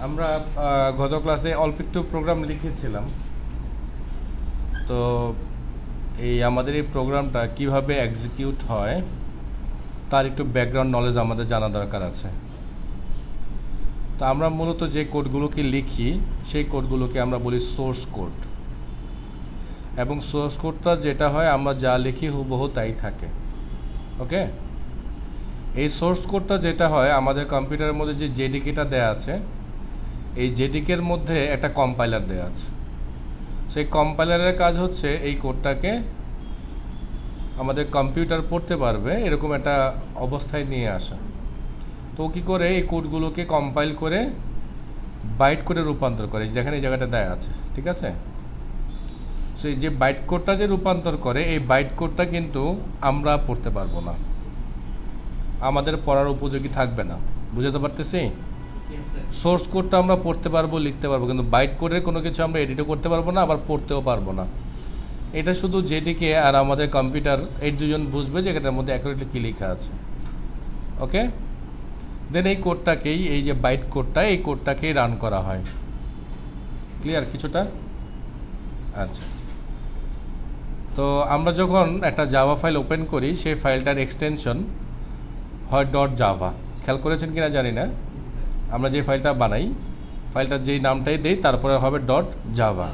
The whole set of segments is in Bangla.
আমরা গত ক্লাসে অল্প একটু প্রোগ্রাম লিখেছিলাম। তো এই আমাদের এই প্রোগ্রামটা কিভাবে এক্সিকিউট হয় তার একটু ব্যাকগ্রাউন্ড নলেজ আমাদের জানা দরকার আছে। তো আমরা মূলত যে কোডগুলোকে লিখি সেই কোডগুলোকে আমরা বলি সোর্স কোড, এবং সোর্স কোডটা যেটা হয় আমরা যা লিখি হুবহু তাই থাকে। ওকে, এই সোর্স কোডটা যেটা হয় আমাদের কম্পিউটারের মধ্যে যে জেডিকেটা দেওয়া আছে, এই জেডিকের মধ্যে একটা কম্পাইলার দেওয়া আছে। সেই কম্পাইলারের কাজ হচ্ছে এই কোডটাকে আমাদের কম্পিউটার পড়তে পারবে এরকম একটা অবস্থায় নিয়ে আসা। তো কী করে এই কোডগুলোকে কম্পাইল করে বাইট কোডে রূপান্তর করে, যেখানে এই জায়গাটা দেয়া আছে, ঠিক আছে। সো এই যে বাইট কোডটা যে রূপান্তর করে, এই বাইট কোডটা কিন্তু আমরা পড়তে পারবো না, আমাদের পড়ার উপযোগী থাকবে না। বুঝতে পারতেছি? সোর্স কোডটা আমরা পড়তে পারবো, লিখতে পারবো, কিন্তু বাইট কোডের কোনো কিছু আমরা এডিটও করতে পারবো না, আবার পড়তেও পারবো না। এটা শুধু যেদিকে আর আমাদের কম্পিউটার এই দুজন বুঝবে যে এটার মধ্যে অ্যাকুরেটলি কী লেখা আছে। ওকে, দেন এই কোডটাকেই, এই যে বাইট কোডটা, এই কোডটাকেই রান করা হয়। ক্লিয়ার কিছুটা? আচ্ছা, তো আমরা যখন একটা জাভা ফাইল ওপেন করি, সেই ফাইলটার এক্সটেনশন হয় ডট জাভা। খেয়াল করেছেন কিনা জানি না, আমরা যে ফাইলটা বানাই, ফাইলটার যেই নামটাই দেই তারপরে হবে ডট জাভা।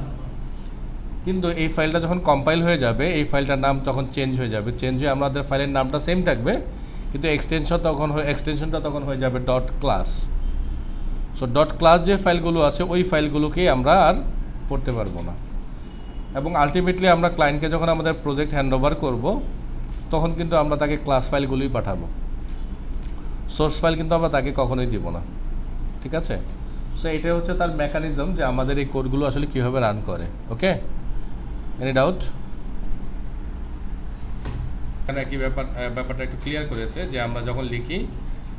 কিন্তু এই ফাইলটা যখন কম্পাইল হয়ে যাবে, এই ফাইলটার নাম তখন চেঞ্জ হয়ে যাবে। চেঞ্জ হয়ে আমাদের ফাইলের নামটা সেম থাকবে, কিন্তু এক্সটেনশনটা তখন হয়ে যাবে dot class. So dot class যে ফাইলগুলো আছে, ওই ফাইলগুলোকেই আমরা আর পড়তে পারবো না। এবং আলটিমেটলি আমরা ক্লায়েন্টকে যখন আমাদের প্রজেক্ট হ্যান্ডওভার করব, তখন কিন্তু আমরা তাকে ক্লাস ফাইলগুলোই পাঠাবো, সোর্স ফাইল কিন্তু আমরা তাকে কখনোই দিব না, ঠিক আছে। সো এটাই হচ্ছে তার মেকানিজম, যে আমাদের এই কোডগুলো আসলে কীভাবে রান করে। ওকে, এনি ডাউট? এখানে একই ব্যাপারটা একটু ক্লিয়ার করেছে যে আমরা যখন লিখি,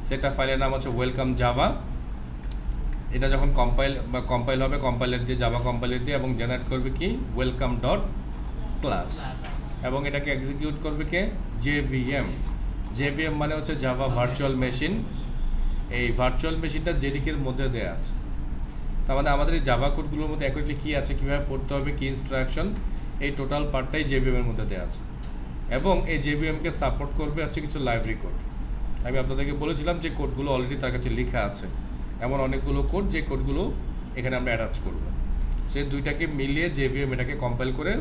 সেটা ফাইলের নাম হচ্ছে ওয়েলকাম জাভা। এটা যখন কম্পাইল হবে, কম্পাইলার দিয়ে, জাভা কম্পাইলার দিয়ে, এবং জেনারেট করবে কি ওয়েলকাম ডট ক্লাস, এবং এটাকে এক্সিকিউট করবে কে জেভিএম। জেভিএম মানে হচ্ছে জাভা ভার্চুয়াল মেশিন। এই ভার্চুয়াল মেশিনটা জেডিকের মধ্যে দেওয়া আছে। তার মানে আমাদের এই জাভা কোডগুলোর মধ্যে অ্যাকুরেটলি কী আছে, কীভাবে পড়তে হবে, কী ইনস্ট্রাকশন, এই টোটাল পার্টটাই জেভিএমের মধ্যে দেওয়া আছে। এবং এই জেভিএমকে সাপোর্ট করবে হচ্ছে কিছু লাইব্রেরি কোড। আমি আপনাদেরকে বলেছিলাম যে কোডগুলো অলরেডি তার কাছে লেখা আছে, এমন অনেকগুলো কোড, যে কোডগুলো এখানে আমরা অ্যাটাচ করব। সেই দুইটাকে মিলিয়ে জেভিএম এটাকে কম্পাইল করে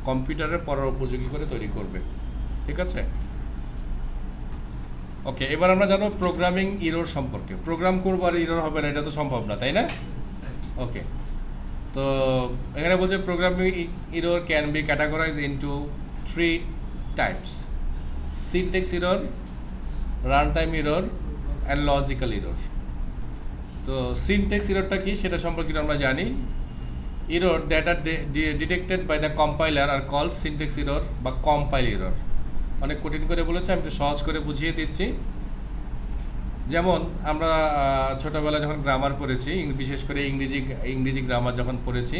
কম্পিউটারের পড়ার উপযোগী করে তৈরি করবে, ঠিক আছে। ওকে, এবার আমরা জানো প্রোগ্রামিং ইরর সম্পর্কে। প্রোগ্রাম করবো আর ইরর হবে না, এটা তো সম্ভব না, তাই না? ওকে, তো এখানে বলছে programming error can be categorise into 3 types: syntax error, run time error and logical error. তো সিনট্যাক্স ইররটা কি সেটা সম্পর্কে আমরা জানি। Error that are detected by the compiler are called syntax error বা কম্পাইল ইরর। অনেক কঠিন করে বলেছে, আমি একটু সহজ করে বুঝিয়ে দিচ্ছি। যেমন আমরা ছোটোবেলায় যখন গ্রামার পড়েছি, বিশেষ করে ইংরেজি গ্রামার যখন পড়েছি,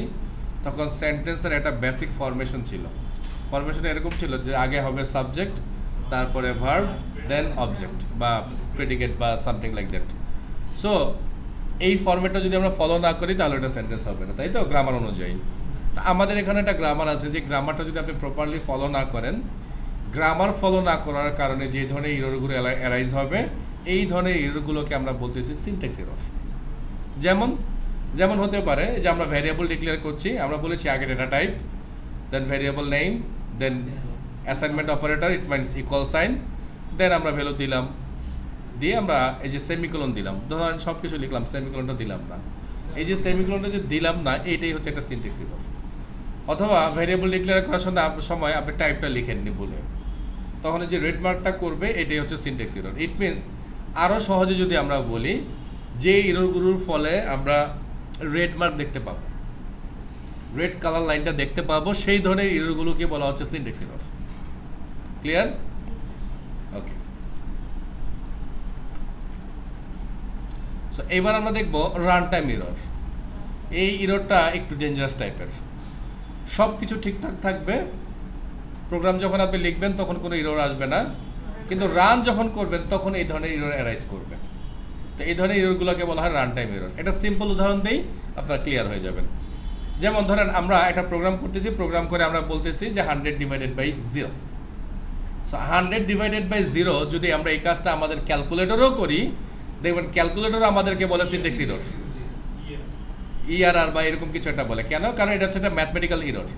তখন সেন্টেন্সের একটা বেসিক ফরমেশন ছিল। ফরমেশনটা এরকম ছিল যে আগে হবে সাবজেক্ট, তারপরে ভার্ব, দেন অবজেক্ট বা প্রেডিকেট বা সামথিং লাইক দ্যাট। সো এই ফরম্যাটটা যদি আমরা ফলো না করি, তাহলে এটা সেন্টেন্স হবে না, তাই তো, গ্রামার অনুযায়ী। তা আমাদের এখানে একটা গ্রামার আছে, যে গ্রামারটা যদি আপনি প্রপারলি ফলো না করেন, গ্রামার ফলো না করার কারণে যে ধরনের ইররগুলো অ্যারাইজ হবে, এই ধরনের ইররগুলোকে আমরা বলতেছি সিনট্যাক্স ইরর। যেমন হতে পারে যে আমরা ভ্যারিয়েবল ডিক্লেয়ার করছি, আমরা বলেছি আগে data type, then variable name, then assignment operator, it means equal sign, then আমরা ভ্যালু দিলাম, দিয়ে আমরা এই যে সেমিকোলন দিলাম, ধরুন সব কিছু লিখলাম, সেমিকোলনটা দিলাম না। এই যে সেমিকোলনটা যে দিলাম না, এইটাই হচ্ছে একটা সিনট্যাক্স ইরর। অথবা ভ্যারিয়েবল ডিক্লেয়ার করার সময় আপনি টাইপটা লিখেননি ভুলে, তখন যে রেড মার্কটা করবে, এটাই হচ্ছে সিনট্যাক্স ইরর। ইট মিনস আরও সহজে যদি আমরা বলি, যে ইররগুলোর ফলে আমরা রেড মার্ক দেখতে পাবো, রেড কালার লাইনটা দেখতে পাবো, সেই ধরনের ইররগুলোকে বলা হচ্ছে সিনট্যাক্স ইরর। ক্লিয়ার? ওকে, সো এবার আমরা দেখব রান টাইম ইরর। এই ইররটা একটু ডেঞ্জারাস টাইপের। সব কিছু ঠিকঠাক থাকবে, প্রোগ্রাম যখন আপনি লিখবেন তখন কোনো ইরর আসবে না, কিন্তু রান যখন করবেন তখন এই ধরনের ইরর অ্যারাইজ করবে। তো এই ধরনের এররগুলোকে বলা হয় রান টাইম এরর। এটা সিম্পল উদাহরণ দেই, আপনারা ক্লিয়ার হয়ে যাবেন। যেমন ধরেন আমরা একটা প্রোগ্রাম করতেছি, প্রোগ্রাম করে আমরা বলতেছি যে 100 divided by 0। So 100 divided by 0 যদি আমরা এই কাজটা আমাদের ক্যালকুলেটরও করি, দেখবেন ক্যালকুলেটর আমাদেরকে বলে সিনট্যাক্স এরর, ERR বা এরকম কিছু একটা বলে। কেন? কারণ এটা হচ্ছে একটা ম্যাথমেটিক্যাল এরর।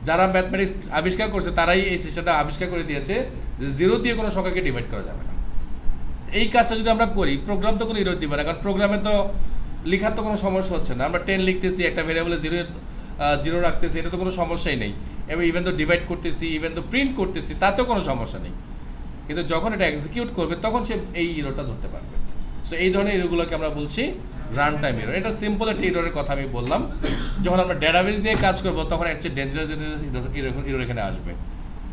যারা ম্যাথমেটিক্স আবিষ্কার করছে তারাই এই সিস্টেমটা আবিষ্কার করে দিয়েছে যে 0 দিয়ে কোনো সংখ্যাকে ডিভাইড করা যাবে না। এই কাজটা যদি আমরা করি, প্রোগ্রাম তো কোনো এরর দিবে না, কারণ প্রোগ্রামে তো লেখার তো কোনো সমস্যা হচ্ছে না। আমরা 10 লিখতেছি, একটা ভেরিয়েবলে 0 রাখতেছি, এটা তো কোনো সমস্যাই নেই। এবং ইভেন তো ডিভাইড করতেছি, ইভেন তো প্রিন্ট করতেছি, তাতেও কোনো সমস্যা নেই। কিন্তু যখন এটা এক্সিকিউট করবে তখন সে এই এররটা ধরতে পারবে। সো এই ধরনের এররগুলোকে আমরা বলছি রান টাইম এরর। এটা সিম্পল একটা এররের কথা আমি বললাম। যখন আমরা ডেটাবেস নিয়ে কাজ করব তখন এর চেয়ে ডেঞ্জারাস এরর এখানে আসবে।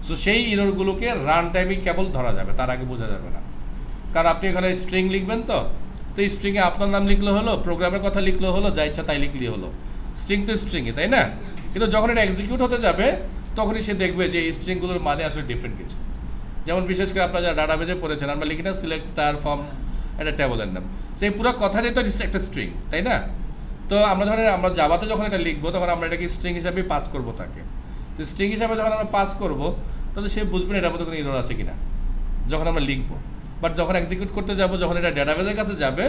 সো সেই এররগুলোকে রান টাইমে কেবল ধরা যাবে, তার আগে বোঝা যাবে না। কারণ আপনি এখানে স্ট্রিং লিখবেন, তো এই স্ট্রিংয়ে আপনার নাম লিখলে হলো, প্রোগ্রামের কথা লিখলে হলো, যা ইচ্ছা তাই লিখলেই হলো। স্ট্রিং তো স্ট্রিংই, তাই না? কিন্তু যখন এটা এক্সিকিউট হতে যাবে তখনই সে দেখবে যে এই স্ট্রিংগুলোর মানে আসলে ডিফারেন্ট কিছু। যেমন বিশেষ করে আপনারা যারা ডাটাবেজে পড়েছেন, আমরা লিখি না সিলেক্ট স্টার ফর্ম একটা টেবলের নাম, সেই পুরো কথাটাই তো একটা স্ট্রিং, তাই না? তো আমরা ধরেন আমরা জাভাতে যখন এটা লিখবো তখন আমরা এটাকে স্ট্রিং হিসাবে পাস করবো তাকে। তো স্ট্রিং হিসাবে যখন আমরা পাস করবো তাহলে সে বুঝবে না এটার মধ্যে কোনো এরর আছে কিনা যখন আমরা লিখবো। বাট যখন এক্সিকিউট করতে যাবো, যখন এটা ডেটাবেজের কাছে যাবে,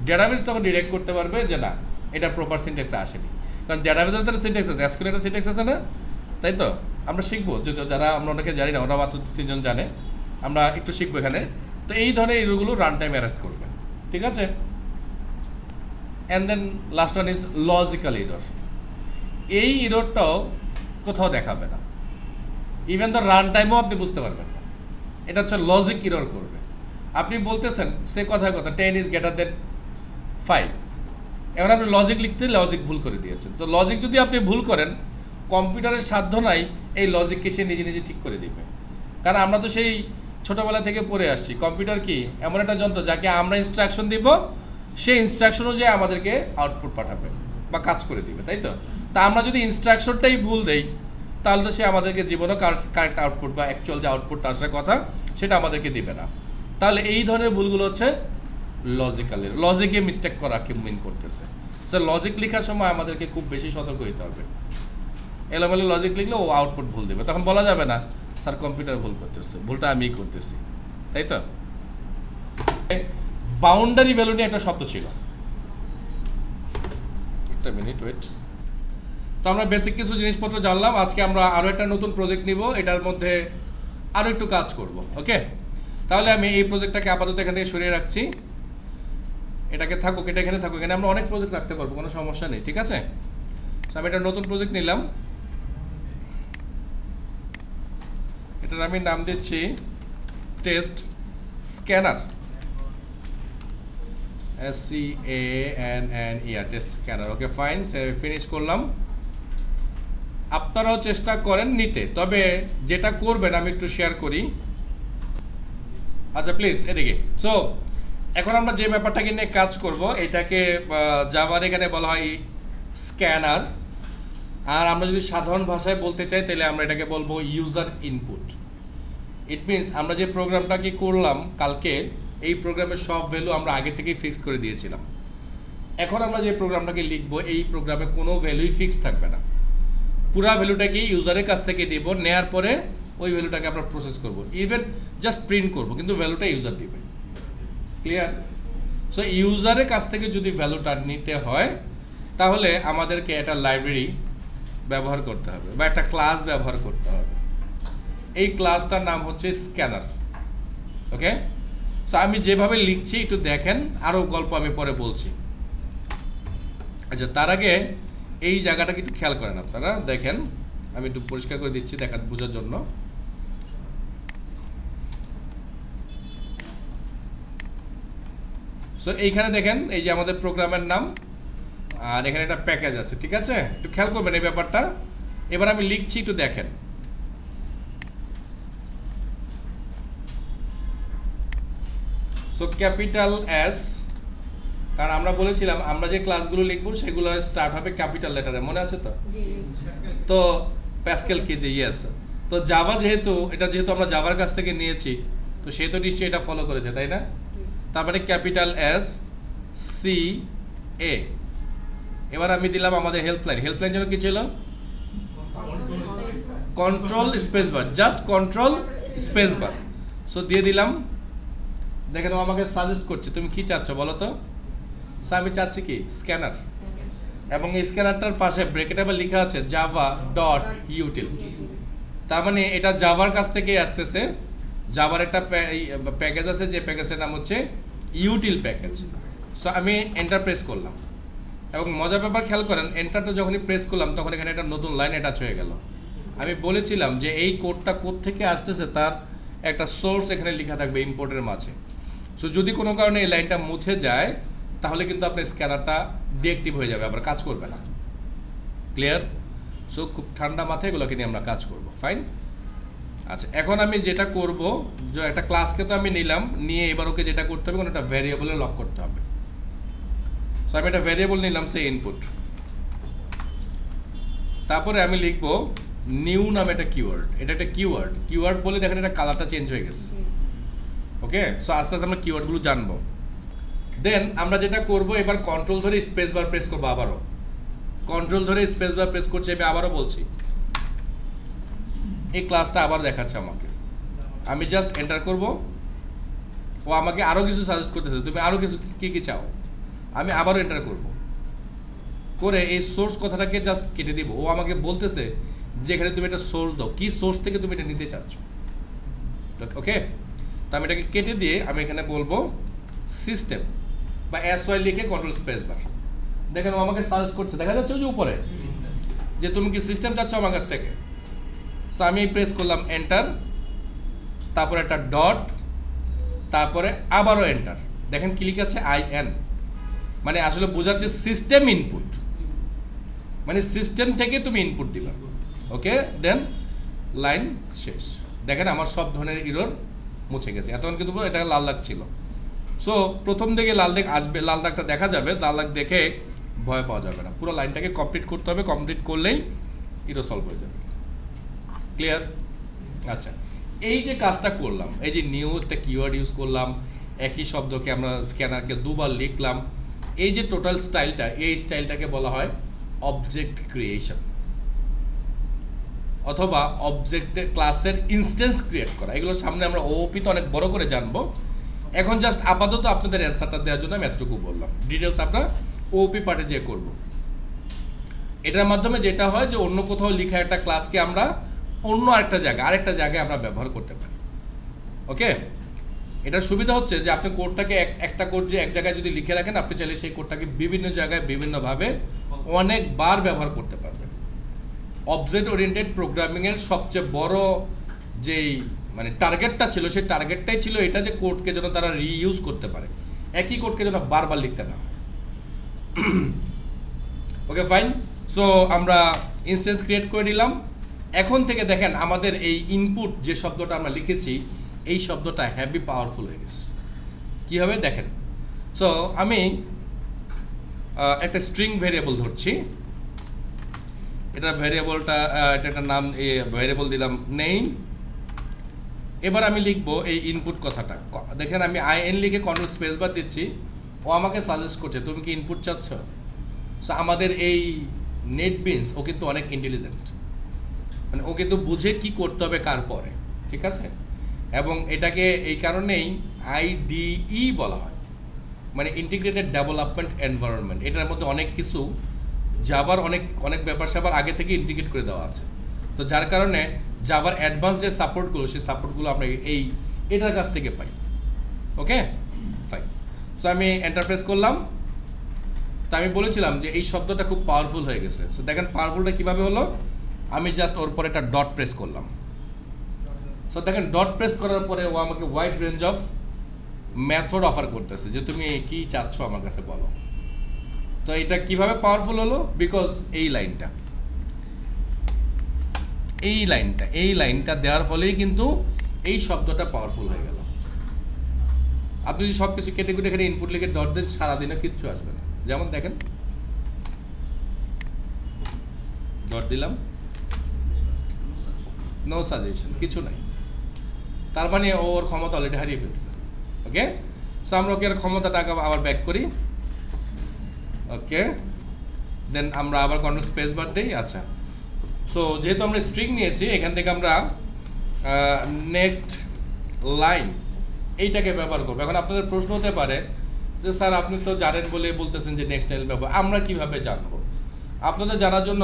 ডেটাবেজ তখন ডিরেক্ট করতে পারবে যে না, এটা প্রপার সিনট্যাক্সে আসেনি। কারণ ডেটাবেজের তো সিনট্যাক্স আছে, এসকিউএল এর সিনট্যাক্স আছে না, তাই তো? আমরা শিখবো, যদি যারা আমরা অনেকে জানি না, ওরা মাত্র 3 জন জানে, আমরা একটু শিখবো এখানে। তো এই ধরনের এররগুলো রান টাইম অ্যারেস্ট করবে, ঠিক আছে? And then last one is logical error. এই এররটাও কোথাও দেখাবে না, ইভেন তো রান টাইমও আপনি বুঝতে পারবেন না। এটা হচ্ছে লজিক এরর করবে। আপনি বলতেছেন সে কথায় কথা 10 ইজ গ্রেটার দেন 5, এখন আপনি লজিক লিখতে লজিক ভুল করে দিয়েছেন। তো লজিক যদি আপনি ভুল করেন, কম্পিউটারের সাধ্য নাই এই লজিককে সে নিজে নিজে ঠিক করে দিবে। কারণ আমরা তো সেই ছোটোবেলা থেকে পড়ে আসছি, কম্পিউটার কি এমন একটা যন্ত্র যাকে আমরা ইনস্ট্রাকশন দিব, সেই ইনস্ট্রাকশন অনুযায়ী আমাদেরকে আউটপুট পাঠাবে বা কাজ করে দিবে, তাই তো? তা আমরা যদি ইনস্ট্রাকশনটাই ভুল দেই তাহলে তো সে আমাদেরকে জীবনেও কারেক্ট আউটপুট বা অ্যাকচুয়াল যে আউটপুটটা আসার কথা সেটা আমাদেরকে দিবে না। তাহলে এই ধরনের ভুলগুলো হচ্ছে লজিক্যালের, লজিকে মিস্টেক করাকে মিন করতেছে। সো লজিক লেখার সময় আমাদেরকে খুব বেশি সতর্ক হতে হবে। এলোমেলো লজিক লিখলে ও আউটপুট ভুল দেবে, তখন বলা যাবে না স্যার কম্পিউটার ভুল করতেছে, ভুলটা আমিই করতেছি, তাই তো? বাউন্ডারি ভ্যালু নিয়ে একটা শব্দ ছিল, একটা মিনিট ওয়েট। তো আমরা বেসিক কিছু জিনিসপত্র জানলাম। আজকে আমরা আরও একটা নতুন প্রজেক্ট নিব, এটার মধ্যে আরও একটু কাজ করব, ওকে? তাহলে আমি এই প্রজেক্টটাকে আপাতত এখান থেকে সরিয়ে রাখছি, এটাকে থাকুক, এটা এখানে থাকুক। এখানে আমরা অনেক প্রজেক্ট রাখতে পারবো, কোনো সমস্যা নেই, ঠিক আছে? আমি একটা নতুন প্রজেক্ট নিলাম, এটার আমি নাম দিচ্ছি test scanner, SCANNER, test scanner. Okay fine, finish করলাম। আপনারাও চেষ্টা করেন নিতে, তবে যেটা করবেন আমি একটু শেয়ার করি। আচ্ছা প্লিজ এদিকে। সো এখন আমরা যে ব্যাপারটাকে নিয়ে কাজ করব, এটাকে জাভার এখানে বলা হয় স্ক্যানার। আর আমরা যদি সাধারণ ভাষায় বলতে চাই তাহলে আমরা এটাকে বলবো ইউজার ইনপুট। ইট মিনস আমরা যে প্রোগ্রামটাকে করলাম কালকে, এই প্রোগ্রামের সব ভ্যালু আমরা আগে থেকেই ফিক্স করে দিয়েছিলাম। এখন আমরা যে প্রোগ্রামটাকে লিখবো, এই প্রোগ্রামে কোনো ভ্যালুই ফিক্স থাকবে না, পুরা ভ্যালুটাকে ইউজারের কাছ থেকে নেব, নেওয়ার পরে ওই ভ্যালুটাকে আমরা প্রসেস করব, ইভেন জাস্ট প্রিন্ট করব, কিন্তু ভ্যালুটা ইউজার দিবে। ক্লিয়ার? সো ইউজারের কাছ থেকে যদি ভ্যালুটা নিতে হয় তাহলে আমাদেরকে একটা লাইব্রেরি ব্যবহার করতে হবে বা একটা ক্লাস ব্যবহার করতে হবে। এই ক্লাসটার নাম হচ্ছে স্ক্যানার, ওকে? সো আমি যেভাবে লিখছি একটু দেখেন, আরও গল্প আমি পরে বলছি। আচ্ছা, তার আগে এই জায়গাটাকে একটু খেয়াল করেন আপনারা, দেখেন আমি একটু পরিষ্কার করে দিচ্ছি দেখা বোঝার জন্য। সো এইখানে দেখেন এই যে আমাদের প্রোগ্রামের নাম, আর এখানে একটা প্যাকেজ আছে, ঠিক আছে? একটু খেয়াল করবেন এই ব্যাপারটা। এবার আমি লিখছি, একটু দেখেন। সো ক্যাপিটাল এস, কারণ আমরা বলেছিলাম আমরা যে ক্লাসগুলো লিখবো সেগুলো স্টার্ট হবে ক্যাপিটাল লেটারে, মনে আছে তো? তো প্যাসকেল কি যে ইয়েস। তো জাভা যেহেতু আমরা জাভার কাছ থেকে নিয়েছি, তো সে তো নিশ্চয়ই এটা ফলো করেছে, তাই না? তার মানে ক্যাপিটাল এস সি এ। এবার আমি দিলাম আমাদের হেল্পলাইন জন্য কি ছিল, control space bar, just control space bar. So দিয়ে দিলাম। দেখেন ও আমাকে সাজেস্ট করছে তুমি কি চাচ্ছ বলো তো। আমি চাচ্ছি কি স্ক্যানার, এবং এই স্ক্যানারটার পাশে ব্র্যাকেটে আবার লেখা আছে জাভা ডট ইউটিল। তার মানে এটা জাভার কাছ থেকে আসতেছে। জাভার একটা প্যাকেজ আছে, যে প্যাকেজের নাম হচ্ছে ইউটিল প্যাকেজ। সো আমি এন্টার প্রেস করলাম, এবং মজার ব্যাপার খেয়াল করেন, এন্টারটা যখনই প্রেস করলাম তখন এখানে একটা নতুন লাইন অ্যাটাচ হয়ে গেল। আমি বলেছিলাম যে এই কোডটা কোথা থেকে আসতেছে তার একটা সোর্স এখানে লেখা থাকবে ইম্পোর্টের মাঝে। সো যদি কোনো কারণে এই লাইনটা মুছে যায় তাহলে কিন্তু আপনার স্ক্যানারটা ডিঅ্যাক্টিভ হয়ে যাবে, আবার কাজ করবে না। ক্লিয়ার? সো খুব ঠান্ডা মাথায় এগুলোকে নিয়ে আমরা কাজ করব। ফাইন। আচ্ছা, এখন আমি যেটা করব, যে একটা ক্লাসকে তো আমি নিলাম, নিয়ে এবার ওকে যেটা করতে হবে কোনো একটা ভ্যারিয়েবলে লক করতে হবে। সো আমি একটা ভ্যারিয়েবল নিলাম, সে ইনপুট। তারপরে আমি লিখব নিউ নামে একটা কিওয়ার্ড। এটা একটা কিওয়ার্ড বলে দেখেন এটা কালারটা চেঞ্জ হয়ে গেছে। ওকে, সো আস্তে আস্তে আমরা কিওয়ার্ডগুলো জানবো। দেন আমরা যেটা করব, এবার কন্ট্রোল ধরে স্পেস বার প্রেস করবো। আবারও কন্ট্রোল ধরে স্পেস বার প্রেস করছি। আমি আবারও বলছি, এই ক্লাসটা আবার দেখাচ্ছে আমাকে। আমি জাস্ট এন্টার করব, ও আমাকে আরও কিছু সাজেস্ট করতেছে, তুমি আরও কিছু কি কি চাও। আমি আবারও এন্টার করব, করে এই সোর্স কথাটাকে জাস্ট কেটে দিব। ও আমাকে বলতেছে যে এখানে তুমি একটা সোর্স দাও, কি সোর্স থেকে তুমি এটা নিতে চাচ্ছ। ওকে, তো আমি এটাকে কেটে দিয়ে আমি এখানে বলবো সিস্টেম বা SY লিখে কন্ট্রোল স্পেস বার। দেখেন ও আমাকে সাজেস্ট করছে, দেখা যাচ্ছে যে উপরে যে তুমি কি সিস্টেম চাচ্ছ আমার কাছ থেকে। সো আমি প্রেস করলাম এন্টার, তারপরে একটা ডট, তারপরে আবারও এন্টার। দেখেন কি লিখা আছে IN, মানে আসলে বোঝাচ্ছে সিস্টেম ইনপুট, মানে সিস্টেম থেকে তুমি ইনপুট দিবা। ওকে, দেন লাইন শেষ। দেখেন আমার সব ধরনের এরর মুছে গেছে। এতক্ষণ কিন্তু এটা লাল দাগ ছিল। সো প্রথম দিকে লাল দাগ আসবে, লাল দাগটা দেখা যাবে, লাল দাগ দেখে ভয় পাওয়া যাবে না। পুরো লাইনটাকে কমপ্লিট করতে হবে, কমপ্লিট করলেই এরর সলভ হয়ে যাবে। ক্লিয়ার? আচ্ছা, এই যে কাজটা করলাম, এই যে নিউ একটা কিওয়ার্ড ইউজ করলাম, একই শব্দকে আমরা স্ক্যানারকে দুবার লিখলাম, এই যে টোটাল স্টাইলটা, এই স্টাইলটাকে বলা হয় অবজেক্ট ক্রিয়েশন, অথবা অবজেক্টের ক্লাসের ইনস্ট্যান্স ক্রিয়েট করা। এগুলোর সামনে আমরা OOP তে অনেক বড় করে জানবো। এখন জাস্ট আপাতত আপনাদের অ্যান্সারটা দেওয়ার জন্য আমি এতটুকু বললাম। ডিটেলস আমরা OOP পার্টে যেয়ে করব। এটার মাধ্যমে যেটা হয় যে অন্য কোথাও লেখা একটা ক্লাসকে আমরা অন্য আরেকটা জায়গায় আমরা ব্যবহার করতে পারি। ওকে, এটার সুবিধা হচ্ছে যে আপনি কোডটাকে একটা কোড যে এক জায়গায় যদি লিখে রাখেন, আপনি চাইলে সেই কোডটাকে বিভিন্ন জায়গায় বিভিন্নভাবে অনেকবার ব্যবহার করতে পারবেন। অবজেক্ট ওরিয়েন্টেড প্রোগ্রামিংয়ের সবচেয়ে বড় যেই মানে টার্গেটটা ছিল, সেই টার্গেটটাই ছিল এটা যে কোডকে যেন তারা রিইউজ করতে পারে, একই কোডকে যেন বারবার লিখতে না হয়। ওকে, ফাইন। সো আমরা ইনস্ট্যান্স ক্রিয়েট করে নিলাম। এখন থেকে দেখেন আমাদের এই ইনপুট যে শব্দটা আমরা লিখেছি, এই শব্দটা হেভি পাওয়ারফুল হয়ে গেছে। কীভাবে দেখেন। সো আমি একটা স্ট্রিং ভেরিয়েবল ধরছি। এটা ভেরিয়েবলটা এটা একটা নাম, ভেরিয়েবল দিলাম নেম। এবার আমি লিখবো এই ইনপুট কথাটা। দেখেন আমি IN লিখে কন্ট্রোল স্পেস বার দিচ্ছি, ও আমাকে সাজেস্ট করছে তুমি কি ইনপুট চাচ্ছ। সো আমাদের এই নেটবিনস ও কিন্তু অনেক ইন্টেলিজেন্ট, মানে ও কিন্তু বুঝে কি করতে হবে কার পরে, ঠিক আছে। এবং এটাকে এই কারণেই IDE বলা হয়, মানে ইন্টিগ্রেটেড ডেভেলপমেন্ট এনভায়রনমেন্ট। এটার মধ্যে অনেক কিছু জাভার অনেক ব্যাপার স্যাপার আগে থেকে ইন্টিগ্রেট করে দেওয়া আছে। তো যার কারণে জাভার অ্যাডভান্স যে সাপোর্টগুলো, সেই সাপোর্টগুলো আমরা এটার কাছ থেকে পাই। ওকে, ফাইন। সো আমি এন্টার প্রেস করলাম। তো আমি বলেছিলাম যে এই শব্দটা খুব পাওয়ারফুল হয়ে গেছে। সো দেখেন পাওয়ারফুলটা কীভাবে হলো, আমি জাস্ট ওর পরে একটা ডট প্রেস করলাম। সো দেখেন ডট প্রেস করার পরে ও আমাকে wide range of method offer করতেছে যে তুমি কি চাচ্ছ আমার কাছে বলো। তো এটা কিভাবে পাওয়ারফুল হলো, বিকজ এই লাইনটা দেওয়ার ফলেই কিন্তু এই শব্দটা পাওয়ারফুল হয়ে গেল। আপনি যদি সব কিছু কেটে কুটে এখানে ইনপুট লিখে ডট দেন, সারাদিনে কিচ্ছু আসবে না। যেমন দেখেন ডট দিলাম, নো সাজেশন, কিছু নাই। তার মানে ওর ক্ষমতা অলরেডি হারিয়ে ফেলছে। ওকে, সো আমরা ওকে ক্ষমতাটা আবার ব্যাক করি। ওকে, দেন আমরা আবার কন্ট্রোল স্পেস বার দিই। আচ্ছা, সো যেহেতু আমরা স্ট্রিং নিয়েছি, এখান থেকে আমরা নেক্সট লাইন এইটাকে ব্যবহার করবো। এখন আপনাদের প্রশ্ন হতে পারে যে স্যার আপনি তো জানেন বলে বলতেছেন যে নেক্সট লাইন ব্যবহার, আমরা কিভাবে জানবো? আপনাদের জানার জন্য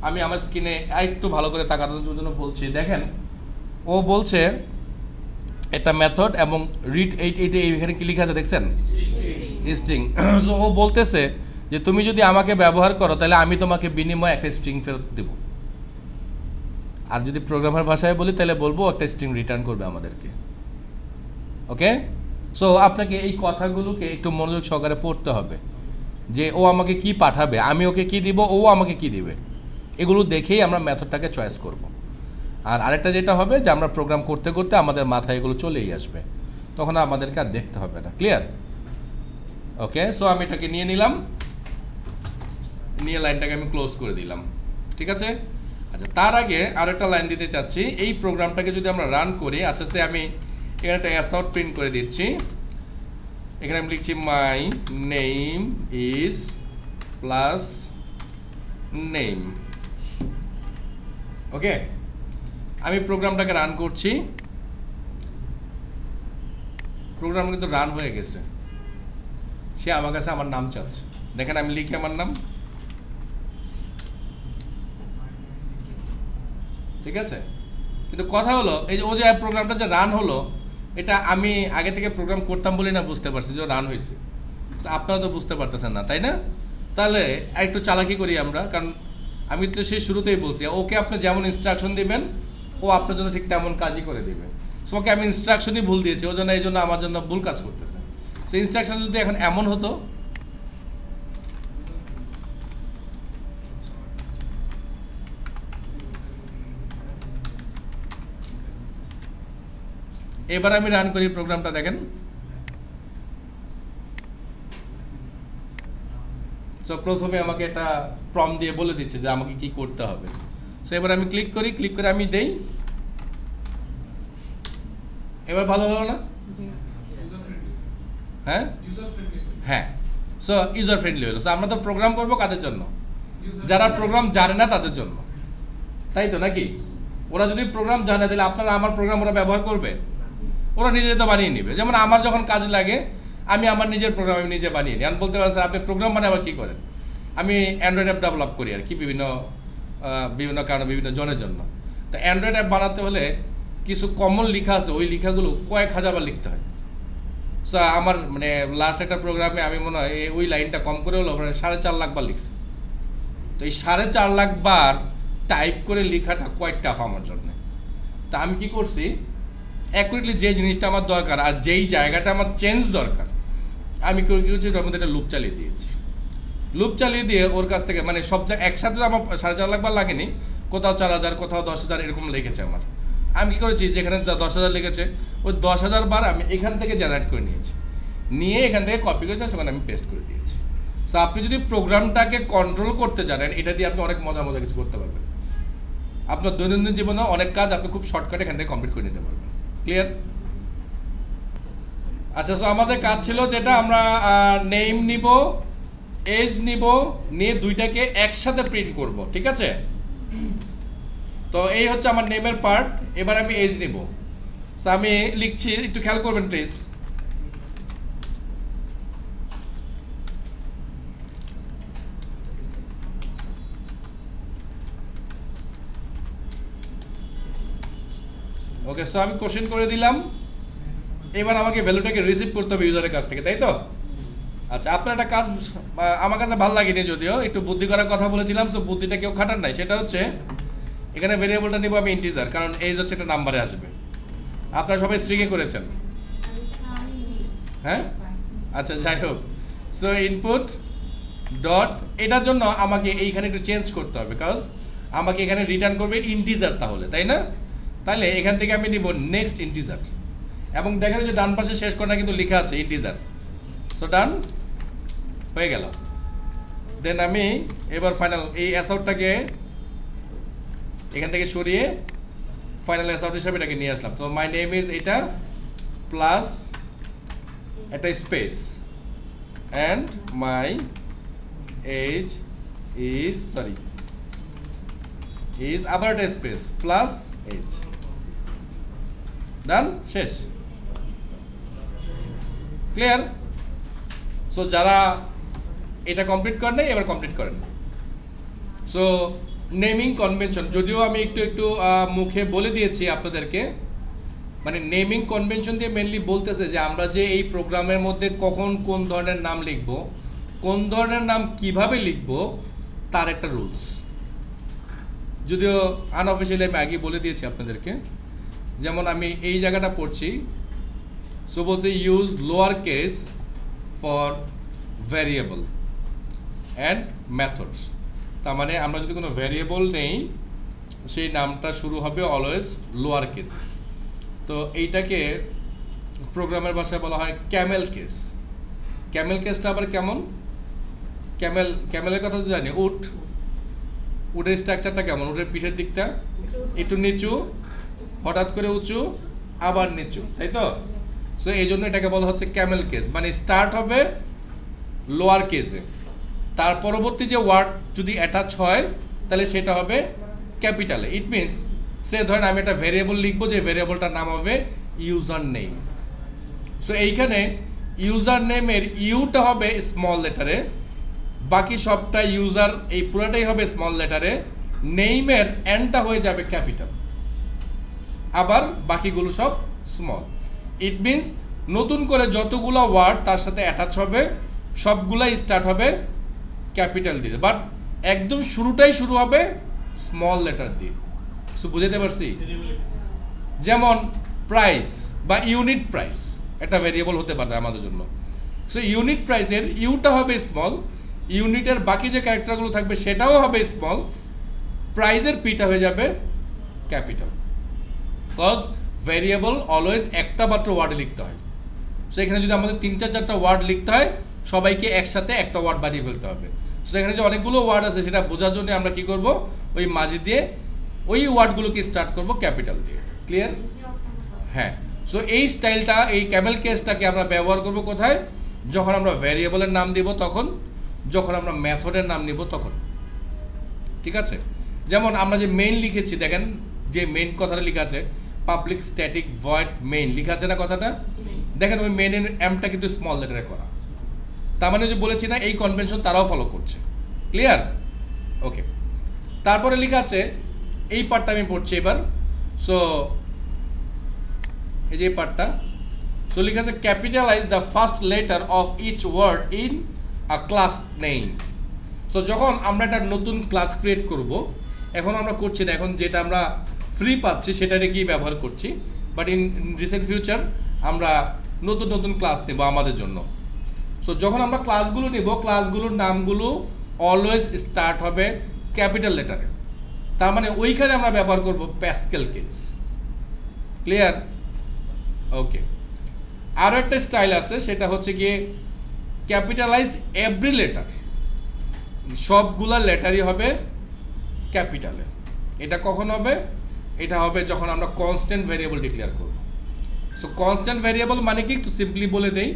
আমি আমার স্ক্রিনে একটু ভালো করে তাকানোর জন্য বলছি। দেখেন, ও বলছে এটা মেথড এবং রিড এইটা এখানে কি লেখা আছে দেখছেন? স্ট্রিং। সো ও বলতেছে যে তুমি যদি আমাকে ব্যবহার করো তাহলে আমি তোমাকে বিনিময়ে একটা স্ট্রিং ফেরত দেব, আর যদি প্রোগ্রামার ভাষায় বলি তাহলে বলবো একটা স্ট্রিং রিটার্ন করবে আমাদেরকে। ওকে, সো আপনাকে এই কথাগুলোকে একটু মনোযোগ সহকারে পড়তে হবে যে ও আমাকে কি পাঠাবে, আমি ওকে কি দিব, ও আমাকে কি দিবে, এগুলো দেখেই আমরা মেথডটাকে চয়েস করব। আর আরেকটা যেটা হবে যে আমরা প্রোগ্রাম করতে করতে আমাদের মাথায় এগুলো চলেই আসবে, তখন আমাদেরকে আর দেখতে হবে না। ক্লিয়ার? ওকে, সো আমি এটাকে নিয়ে নিলাম, নিয়ে লাইনটাকে আমি ক্লোজ করে দিলাম। ঠিক আছে? আচ্ছা, তার আগে আরেকটা লাইন দিতে চাচ্ছি। এই প্রোগ্রামটাকে যদি আমরা রান করি, আচ্ছা সে আমি এখানে একটা অ্যাস আউট প্রিন্ট করে দিচ্ছি। এখানে আমি লিখছি my name is plus name. Okay, আমি প্রোগ্রামটাকে রান করছি। প্রোগ্রাম কিন্তু রান হয়ে গেছে, সে আমার কাছে আমার নাম চাচ্ছে। দেখেন আমি লিখি আমার নাম, ঠিক আছে? কিন্তু কথা হলো এই যে ও যে প্রোগ্রামটা যে রান হলো, এটা আমি আগে থেকে প্রোগ্রাম করতাম বলে না বুঝতে পারছি যে রান হয়েছে। আপনারা তো বুঝতে পারতেছেন না, তাই না? তাহলে একটু চালাকি করি আমরা, কারণ আমি তো সেই শুরুতেই বলছি ওকে আপনি যেমন ইনস্ট্রাকশন দিবেন ও আপনার জন্য ঠিক তেমন কাজই করে দেবে। সো ওকে আমি ইনস্ট্রাকশনই ভুল দিয়েছি, ও জন্য এই জন্য আমার জন্য ভুল কাজ করতেছে। সেই ইনস্ট্রাকশন যদি এখন এমন হতো, এবার আমি রান করি প্রোগ্রামটা, দেখেন। সো প্রথমে আমাকে একটা প্রম্পট দিয়ে বলে দিচ্ছে যে আমাকে কি করতে হবে। সো এবার আমি ক্লিক করি, ক্লিক করে আমি দেই। এবার ভালো হলো না? হ্যাঁ হ্যাঁ, সো ইউজার ফ্রেন্ডলি হলো। সো আমরা তো প্রোগ্রাম করবো কাদের জন্য? যারা প্রোগ্রাম জানে না তাদের জন্য, তাই তো নাকি? ওরা যদি প্রোগ্রাম জানে তাহলে আপনারা আমার প্রোগ্রাম ওরা ব্যবহার করবে? ওরা নিজে তো বানিয়ে নিবে। যেমন আমার যখন কাজ লাগে আমি আমার নিজের প্রোগ্রাম আমি নিজে বানিয়ে নিই। আমি বলতে পারছি আপনি প্রোগ্রাম মানে আবার কী করেন? আমি অ্যান্ড্রয়েড অ্যাপ ডেভেলপ করি আর কি, বিভিন্ন কারণে বিভিন্ন জনের জন্য। তো অ্যান্ড্রয়েড অ্যাপ বানাতে হলে কিছু কমন লেখা আছে, ওই লেখাগুলো কয়েক হাজারবার লিখতে হয়। সো আমার মানে লাস্ট একটা প্রোগ্রামে আমি মনে হয় ওই লাইনটা কম করে হলো 4.5 লাখ বার লিখছি। তো এই 4.5 লাখ বার টাইপ করে লেখাটা কোয়াইট টাফ আমার জন্য। তা আমি কি করছি, অ্যাকুরেটলি যে জিনিসটা আমার দরকার আর যেই জায়গাটা আমার চেঞ্জ দরকার, আমি কি করছি ওর মধ্যে একটা লুপ চালিয়ে দিয়েছি। লুপ চালিয়ে দিয়ে ওর কাছ থেকে মানে সব জায়গায় একসাথে তো আমার 4.5 লাখ বার লাগেনি, কোথাও 4,000 কোথাও 10,000 এরকম লিখেছে আমার। আমি কী করেছি, যেখানে 10,000 লিখেছে ওই 10,000 বার আমি এখান থেকে জেনারেট করে নিয়েছি, নিয়ে এখান থেকে কপি করেছি, সেখানে আমি পেস্ট করে দিয়েছি। সো আপনি যদি প্রোগ্রামটাকে কন্ট্রোল করতে জানেন, এটা দিয়ে আপনি অনেক মজা মজা কিছু করতে পারবেন। আপনার দৈনন্দিন জীবনে অনেক কাজ আপনি খুব শর্টকাটে এখান থেকে কমপ্লিট করে নিতে পারবেন। ক্লিয়ার? আচ্ছা, সো আমাদের কাজ ছিল যেটা আমরা নেম নিব, এজ নিব, নিয়ে দুইটাকে একসাথে প্রিন্ট করব। ঠিক আছে? তো এই হচ্ছে আমার নেমের পার্ট। এবার আমি এজ নিব। সো আমি লিখছি, একটু খেয়াল করবেন প্লিজ। ওকে, সো আমি কোশ্চেন করে দিলাম। এবার আমাকে ভ্যালুটাকে রিসিভ করতে হবে ইউজারের কাছ থেকে, তাই তো? আচ্ছা, আপনার একটা কাজ আমার কাছে ভালো লাগেনি, যদিও একটু বুদ্ধি করার কথা বলেছিলাম। সো বুদ্ধিটা কেউ খাটার নাই। সেটা হচ্ছে এখানে ভেরিয়েবলটা নিব আমি ইন্টিজার, কারণ এজ হচ্ছে একটা নাম্বারে আসবে। আপনারা সবাই স্ট্রিংয়ে করেছেন, হ্যাঁ? আচ্ছা, যাই হোক। সো ইনপুট ডট, এটার জন্য আমাকে এইখানে একটু চেঞ্জ করতে হবে, বিকজ আমাকে এখানে রিটার্ন করবে ইন্টিজার, তাহলে তাই না? তাহলে এখান থেকে আমি নিব নেক্সট ইন্টিজার, এবং দেখা যায় যে ডান পাশে শেষ করা কিন্তু লেখা আছে ইন্টিজার। সো ডান হয়ে গেল। দেন আমি এবার ফাইনাল এই অ্যাসাউটটাকে এখান থেকে সরিয়ে ফাইনাল অ্যাসাউট হিসাবে এটাকে নিয়ে আসলাম। তো মাই নেম ইজ এটা প্লাস একটা space and my age is আবার একটা স্পেস প্লাস এজ, ডান, শেষ। ক্লিয়ার? সো যারা এটা কমপ্লিট করেন নাই এবার কমপ্লিট করেন। সো নেমিং কনভেনশন, যদিও আমি একটু মুখে বলে দিয়েছি আপনাদেরকে, মানে নেমিং কনভেনশন দিয়ে মেনলি বলতেছে যে আমরা যে এই প্রোগ্রামের মধ্যে কখন কোন ধরনের নাম লিখব, কোন ধরনের নাম কিভাবে লিখব, তার একটা রুলস। যদিও আনঅফিসিয়ালি আমি আগে বলে দিয়েছি আপনাদেরকে। যেমন আমি এই জায়গাটা পড়ছি, সো বলছে use lower case for variable and methods. তার মানে আমরা যদি কোনো ভ্যারিয়েবল নেই সেই নামটা শুরু হবে অলওয়েজ লোয়ার কেস। তো এইটাকে প্রোগ্রামের ভাষায় বলা হয় ক্যামেল কেস। ক্যামেল কেসটা আবার কেমন? ক্যামেলের কথা তো জানি, উটের স্ট্রাকচারটা কেমন? উটের পিঠের দিকটা একটু নিচু, হঠাৎ করে উঁচু, আবার নিচু, তাই তো? সো এই জন্য এটাকে বলা হচ্ছে ক্যামেল কেস, মানে স্টার্ট হবে লোয়ার কেসে, তার পরবর্তী যে ওয়ার্ড যদি অ্যাটাচ হয় তাহলে সেটা হবে ক্যাপিটালে। ইট মিনস সে ধরেন আমি একটা ভেরিয়েবল লিখবো, যে ভেরিয়েবলটার নাম হবে ইউজার নেম। সো এইখানে ইউজার নেমের ইউটা হবে স্মল লেটারে, বাকি সবটা ইউজার এই পুরোটাই হবে স্মল লেটারে, নেইমের এনটা হয়ে যাবে ক্যাপিটাল, আবার বাকিগুলো সব স্মল। ইট মিনস নতুন করে যতগুলো ওয়ার্ড তার সাথে অ্যাটাচ হবে সবগুলাই স্টার্ট হবে ক্যাপিটাল দিয়ে, বাট একদম শুরুটাই শুরু হবে স্মল লেটার দিয়ে। কিছু বুঝাতে পারছি? যেমন প্রাইস বা ইউনিট প্রাইস একটা ভেরিয়েবল হতে পারে আমাদের জন্য। সো ইউনিট প্রাইসের ইউটা হবে স্মল, ইউনিটের বাকি যে ক্যারেক্টারগুলো থাকবে সেটাও হবে স্মল, প্রাইসের পিটা হয়ে যাবে ক্যাপিটাল। কজ ভেরিয়েবল অলওয়েজ একটা মাত্র ওয়ার্ডে লিখতে হয়। সো এখানে যদি আমাদের 3-4টা ওয়ার্ড লিখতে হয় সবাইকে একসাথে একটা ওয়ার্ড বানিয়ে ফেলতে হবে। সো এখানে যে অনেকগুলো ওয়ার্ড আছে সেটা বোঝার জন্য আমরা কি করব, ওই মাঝে দিয়ে ওই ওয়ার্ডগুলোকে স্টার্ট করব ক্যাপিটাল দিয়ে। ক্লিয়ার? হ্যাঁ। সো এই স্টাইলটা, এই ক্যামেল কেসটাকে আমরা ব্যবহার করব কোথায়? যখন আমরা ভ্যারিয়েবলের নাম দিব তখন, যখন আমরা মেথডের নাম নিব তখন। ঠিক আছে? যেমন আমরা যে মেইন লিখেছি, দেখেন যে মেইন কথাটা লেখা আছে পাবলিক স্ট্যাটিক ভয়েড মেইন লেখা আছে না কথাটা? দেখেন ওই মেইনের এমটা কিন্তু স্মল লেটারে করা, তার মানে যে বলেছি না এই কনভেনশন তারাও ফলো করছে। ক্লিয়ার? ওকে। তারপরে লেখা আছে, এই পার্টটা আমি পড়ছি এবার। সো এই যে পার্টটা, সো লেখা আছে capitalise the first letter of each word in a class name. So যখন আমরা একটা নতুন ক্লাস ক্রিয়েট করব, এখন আমরা করছি না, এখন যেটা আমরা ফ্রি পাচ্ছি সেটাকে গিয়ে ব্যবহার করছি, বাট ইন রিসেন্ট ফিউচার আমরা নতুন নতুন ক্লাস নেব আমাদের জন্য। সো যখন আমরা ক্লাসগুলো নেব, ক্লাসগুলোর নামগুলো অলওয়েজ স্টার্ট হবে ক্যাপিটাল লেটারে, তার মানে ওইখানে আমরা ব্যবহার করব প্যাসকেল কেস। ক্লিয়ার? ওকে। আরও একটা স্টাইল আছে, সেটা হচ্ছে গিয়ে ক্যাপিটালাইজ এভরি লেটার, সবগুলা লেটারই হবে ক্যাপিটালে। এটা কখন হবে? এটা হবে যখন আমরা কনস্ট্যান্ট ভেরিয়েবল ডিক্লেয়ার করব। সো কনস্ট্যান্ট ভেরিয়েবল মানে কি, একটু সিম্পলি বলে দেই,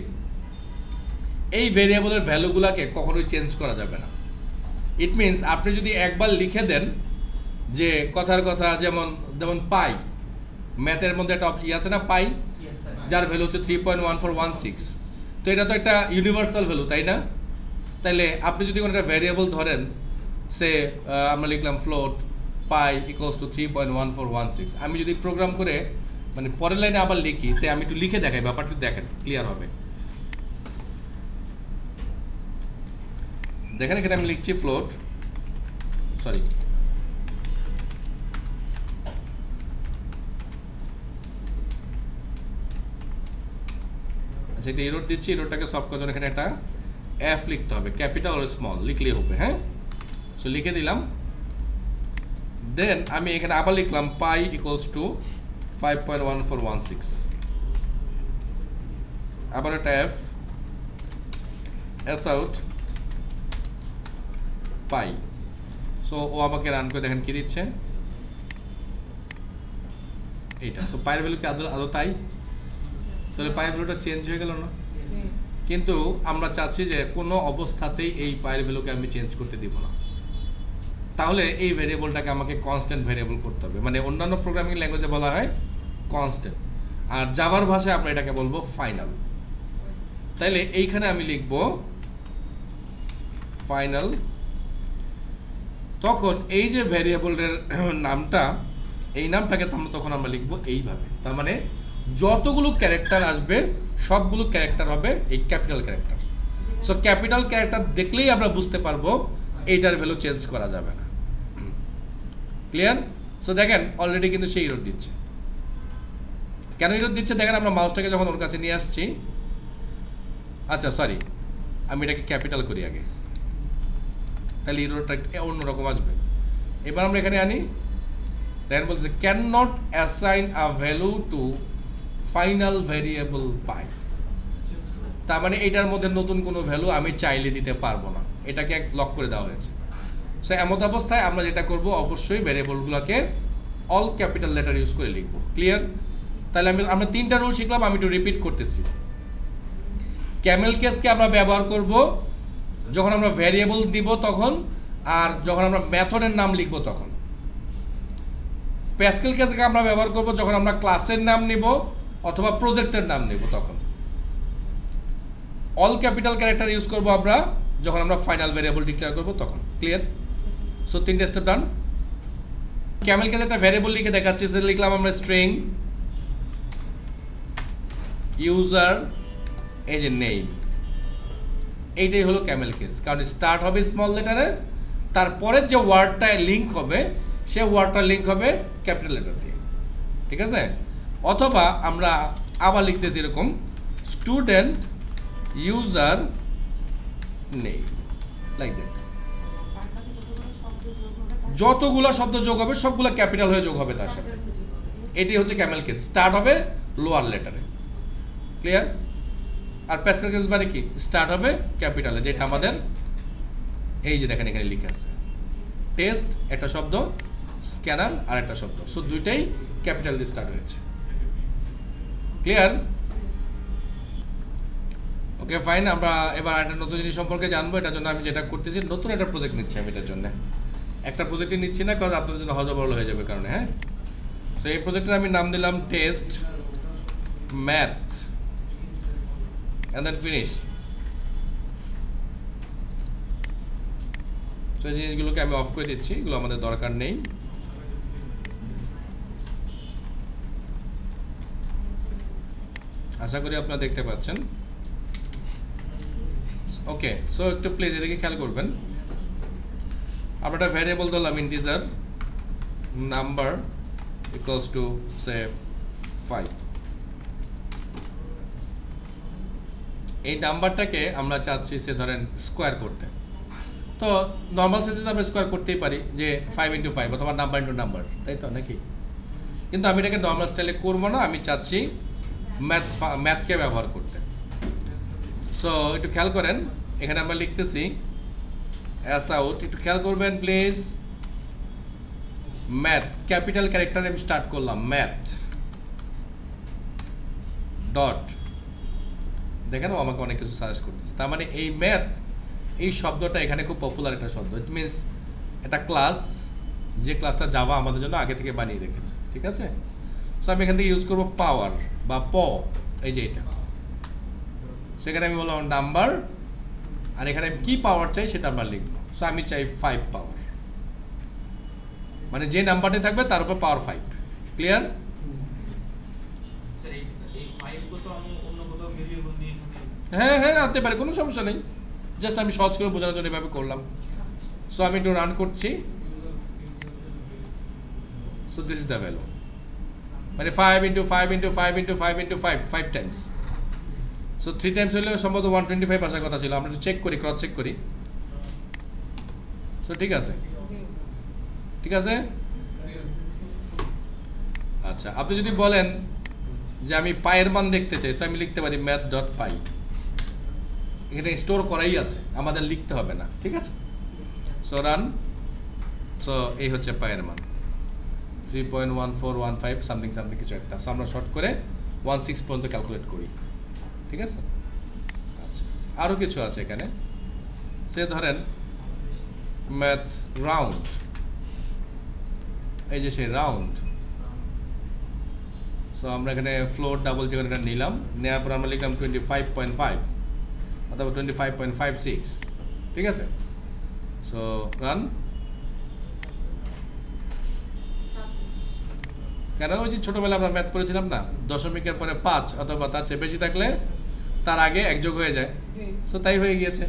এই ভেরিয়েবলের ভ্যালুগুলোকে কখনোই চেঞ্জ করা যাবে না। ইট মিনস আপনি যদি একবার লিখে দেন যে কথার কথা, যেমন পাই, ম্যাথের মধ্যে একটা আছে না পাই, যার ভ্যালু হচ্ছে 3.1416, তো এটা তো একটা ইউনিভার্সাল ভ্যালু, তাই না? তাইলে আপনি যদি কোনো একটা ভ্যারিয়েবল ধরেন, সে আমরা লিখলাম ফ্লোট পাই ইকুয়ালস টু 3.1416, আমি যদি প্রোগ্রাম করে মানে পরের লাইনে আবার লিখি, সে আমি একটু লিখে দেখাই, ব্যাপারটা দেখেন ক্লিয়ার হবে। দেখেন এখানে আমি লিখছি ফ্লোট, সরি আচ্ছা এটা এরর দিচ্ছি, এররটাকে সলভ করার জন্য এখানে একটা এফ লিখতে হবে, ক্যাপিটাল আর স্মল লিখলেই হবে। হ্যাঁ, সো লিখে দিলাম। দেন আমি এখানে আবার লিখলাম পাই ইকুয়ালস টু 5.1416, আবার একটা এফ, এস আউট পাই। সো ও আমাকে রান করে দেখেন কি দিচ্ছে, এইটা। সো পাইয়ের ভ্যালু কি আদৌ তাই? তাহলে পাইয়ের ভ্যালুটা চেঞ্জ হয়ে গেল না? কিন্তু আমরা চাচ্ছি যে কোনো অবস্থাতেই এই পায়ের ভ্যালুকে আমি চেঞ্জ করতে দিব না। তাহলে এই ভেরিয়েবলটাকে আমাকে কনস্ট্যান্ট ভেরিয়েবল করতে হবে, মানে অন্যান্য প্রোগ্রামিং ল্যাঙ্গুয়েজে বলা হয় কনস্ট্যান্ট, আর জাভার ভাষায় আমরা এটাকে বলবো ফাইনাল। তাইলে এইখানে আমি লিখব ফাইনাল। তখন এই যে ভেরিয়েবলের নামটা, এই নামটাকে তখন আমরা লিখব এইভাবে। তার মানে যতগুলো ক্যারেক্টার আসবে সবগুলো ক্যারেক্টার হবে এই capital character. So capital character দেখলেই আমরা বুঝতে পারবো এইটার ভ্যালু চেঞ্জ করা যাবে না। ক্লিয়ার? সো দেখেন অলরেডি কিন্তু সেই ইরর দিচ্ছে। কেন ইরর দিচ্ছে দেখেন, আমরা মাউসটাকে যখন ওর কাছে নিয়ে আসছি, আচ্ছা সরি, আমি এটাকে ক্যাপিটাল করি আগে, তাহলে ইররটা অন্যরকম আসবে। এবার আমরা এখানে আনি, দেখেন বলছে can not assign a value to final variable pi. তার মানে এটার মধ্যে নতুন কোনো ভ্যালু আমি চাইলে দিতে পারবো না, এটাকে লক করে দেওয়া হয়েছে। সো এমন অবস্থায় আমরা যেটা করব, অবশ্যই ভেরিয়েবলগুলোকে অল ক্যাপিটাল লেটার ইউজ করে লিখবো। ক্লিয়ার? তাহলে আমরা তিনটা রুল শিখলাম, আমি একটু রিপিট করতেছি। ক্যামেল কেসকে আমরা ব্যবহার করব যখন আমরা ভেরিয়েবল দিব তখন, আর যখন আমরা মেথডের নাম লিখব তখন। প্যাসকেল কেসকে আমরা ব্যবহার করব যখন আমরা ক্লাসের নাম নিব অথবা প্রজেক্টের নাম নিব তখন। অল ক্যাপিটাল ক্যারেক্টার ইউজ করব আমরা যখন আমরা ফাইনাল ভেরিয়েবল ডিক্লেয়ার করব তখন। ক্লিয়ার? সো তিনটে স্টেপ ডান। ক্যামেল কেসে একটা ভেরিয়েবল লিখে দেখাচ্ছি, সেটা লিখলাম আমরা স্ট্রিং ইউজার, এই যে নেম, এইটাই হলো ক্যামেল কেস, কারণ স্টার্ট হবে স্মল লেটারে, তারপরে যে ওয়ার্ডটা লিঙ্ক হবে সে ওয়ার্ডটা লিঙ্ক হবে ক্যাপিটাল লেটার দিয়ে। ঠিক আছে? অথবা আমরা আবার লিখতেছি এরকম student user name, like that. যতগুলো শব্দ যোগ হবে সবগুলো ক্যাপিটাল হয়ে যোগ হবে তার সাথে। এটাই হচ্ছে ক্যামেল কেস, স্টার্ট হবে লোয়ার লেটারে। ক্লিয়ার? আর প্যাসকেল কেস মানে কি, স্টার্ট হবে ক্যাপিটালে, যেটা আমাদের এই যে দেখেন এখানে লিখে আছে টেস্ট একটা শব্দ, স্ক্যানার আর একটা শব্দ, সো দুইটাই ক্যাপিটাল দিয়ে স্টার্ট হয়েছে। ক্লিয়ার? Okay fine. আমরা এবার একটা নতুন জিনিস সম্পর্কে জানবো। এটার জন্য আমি যেটা করতেছি, নতুন একটা প্রজেক্ট নিচ্ছি আমি এটার জন্য। একটা প্রজেক্টই নিচ্ছি না, কারণ আপনাদের জন্য হজবরল হয়ে যাবে কারণে। হ্যাঁ, সো এই প্রজেক্টের আমি নাম দিলাম test math and then finish. So এই জিনিসগুলোকে আমি অফ করে দিচ্ছি, এগুলো আমাদের দরকার নেই। আশা করি আপনারা দেখতে পাচ্ছেন। ওকে, সো একটু প্লিজ এদিকে খেয়াল করবেন। আমরা একটা ভ্যারিয়েবল দিলাম integer number equals to say 5। এই নাম্বারটাকে আমরা চাচ্ছি সে ধরেন স্কোয়ার করতে। তো নর্মাল সেন্সে আমরা স্কোয়ার করতেই পারি যে 5 ইন্টু 5 অথবা নাম্বার ইন্টু নাম্বার, তাই তো নাকি? কিন্তু আমি এটাকে নর্মাল স্টাইলে করবো না, আমি চাচ্ছি ম্যাথকে ব্যবহার করতে। সো একটু খেয়াল করেন, এখানে আমরা লিখতেছি অ্যাস আউট, একটু খেয়াল করবেন প্লিজ। ম্যাথ ক্যাপিটাল ক্যারেক্টারে আমি স্টার্ট করলাম, ম্যাথ ডট, দেখেন ও আমাকে অনেক কিছু সাজেস্ট করতেছে। তার মানে এই ম্যাথ, এই শব্দটা এখানে খুব পপুলার একটা শব্দ। ইট মিনস একটা ক্লাস, যে ক্লাসটা জাভা আমাদের জন্য আগে থেকে বানিয়ে রেখেছে। ঠিক আছে? সো আমি এখান থেকে ইউজ করবো পাওয়ার বা এই যে এটা, সেখানে আমি বললাম নাম্বার, আর এখানে কি পাওয়ার চাই সেটা আমরা লিখবো। সো আমি চাই 5 পাওয়ার, মানে যে নাম্বারটি থাকবে তার উপর পাওয়ার 5। ক্লিয়ার? হ্যাঁ হ্যাঁ আনতে পারে, কোনো সমস্যা নেই, জাস্ট আমি সহজ করে বোঝানোর জন্য এভাবে করলাম। সো আমি একটু রান করছি। So this is the value, মানে 5 into 5 into 5 into 5 into 5 Times. So 3 Times হলে সম্ভবত 125 আসার কথা ছিল। আমরা একটু চেক করি, ক্রস চেক করি। সো ঠিক আছে, ঠিক আছে। আচ্ছা, আপনি যদি বলেন যে আমি পায়ের মান দেখতে চাই, সো আমি লিখতে পারি ম্যাথ ডট পাই, এখানে স্টোর করাই আছে, আমাদের লিখতে হবে না। ঠিক আছে? So run. সো এই হচ্ছে পায়ের মান 3.1415 সামথিং সামথিং কিছু একটা। সো আমরা শর্ট করে 16 পর্যন্ত ক্যালকুলেট করি। ঠিক আছে? আচ্ছা, আরও কিছু আছে এখানে, সে ধরেন ম্যাথ রাউন্ড, এই যে সেই রাউন্ড। সো আমরা এখানে ফ্লোর ডাবল যেখানে এটা নিলাম, নেওয়ার পর আমরা লিখলাম 25.5 অথবা 25.56, ঠিক আছে। So run. কেন, ওই যে ছোটোবেলা আমরা ম্যাথ পড়েছিলাম না, দশমিকের পরে 5 অথবা তার চেয়ে বেশি থাকলে তার আগে এক যোগ হয়ে যায়। সো তাই হয়ে গিয়েছে।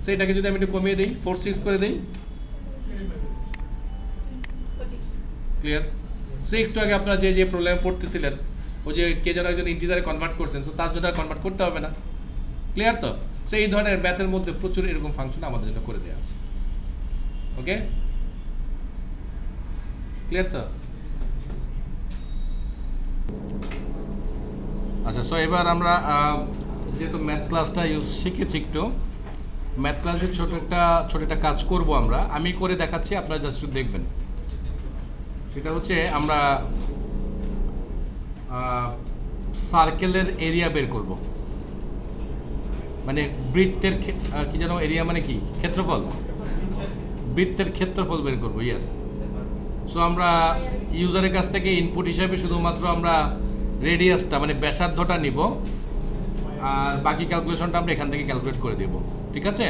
সো এটাকে যদি আমি একটু কমিয়ে দিই, 4-6 করে দিই, ক্লিয়ার। সো একটু আগে আপনারা যে যে প্রবলেম পড়তেছিলেন, ওই যে কে যেন একজন ইন্টিজারে কনভার্ট করছেন, সো তার জন্য কনভার্ট করতে হবে না, ক্লিয়ার তো। সো এই ধরনের ম্যাথের মধ্যে প্রচুর এরকম ফাংশন আমাদের জন্য করে দেওয়া আছে। ওকে, ক্লিয়ার তো। আচ্ছা, সো এবার আমরা যেহেতু ম্যাথ ক্লাসটা শিখেছি, একটু ম্যাথ ক্লাসের ছোট একটা কাজ করব আমরা, আমি করে দেখাচ্ছি, আপনারা জাস্ট একটু দেখবেন। সেটা হচ্ছে আমরা সার্কেলের এরিয়া বের করব, মানে বৃত্তের কি যেন এরিয়া মানে কি, ক্ষেত্রফল, বৃত্তের ক্ষেত্রফল বের করব। ইয়েস। সো আমরা ইউজারের কাছ থেকে ইনপুট হিসাবে শুধুমাত্র আমরা রেডিয়াসটা মানে ব্যাসার্ধটা নিব, আর বাকি ক্যালকুলেশনটা আমরা এখান থেকে ক্যালকুলেট করে দেব, ঠিক আছে।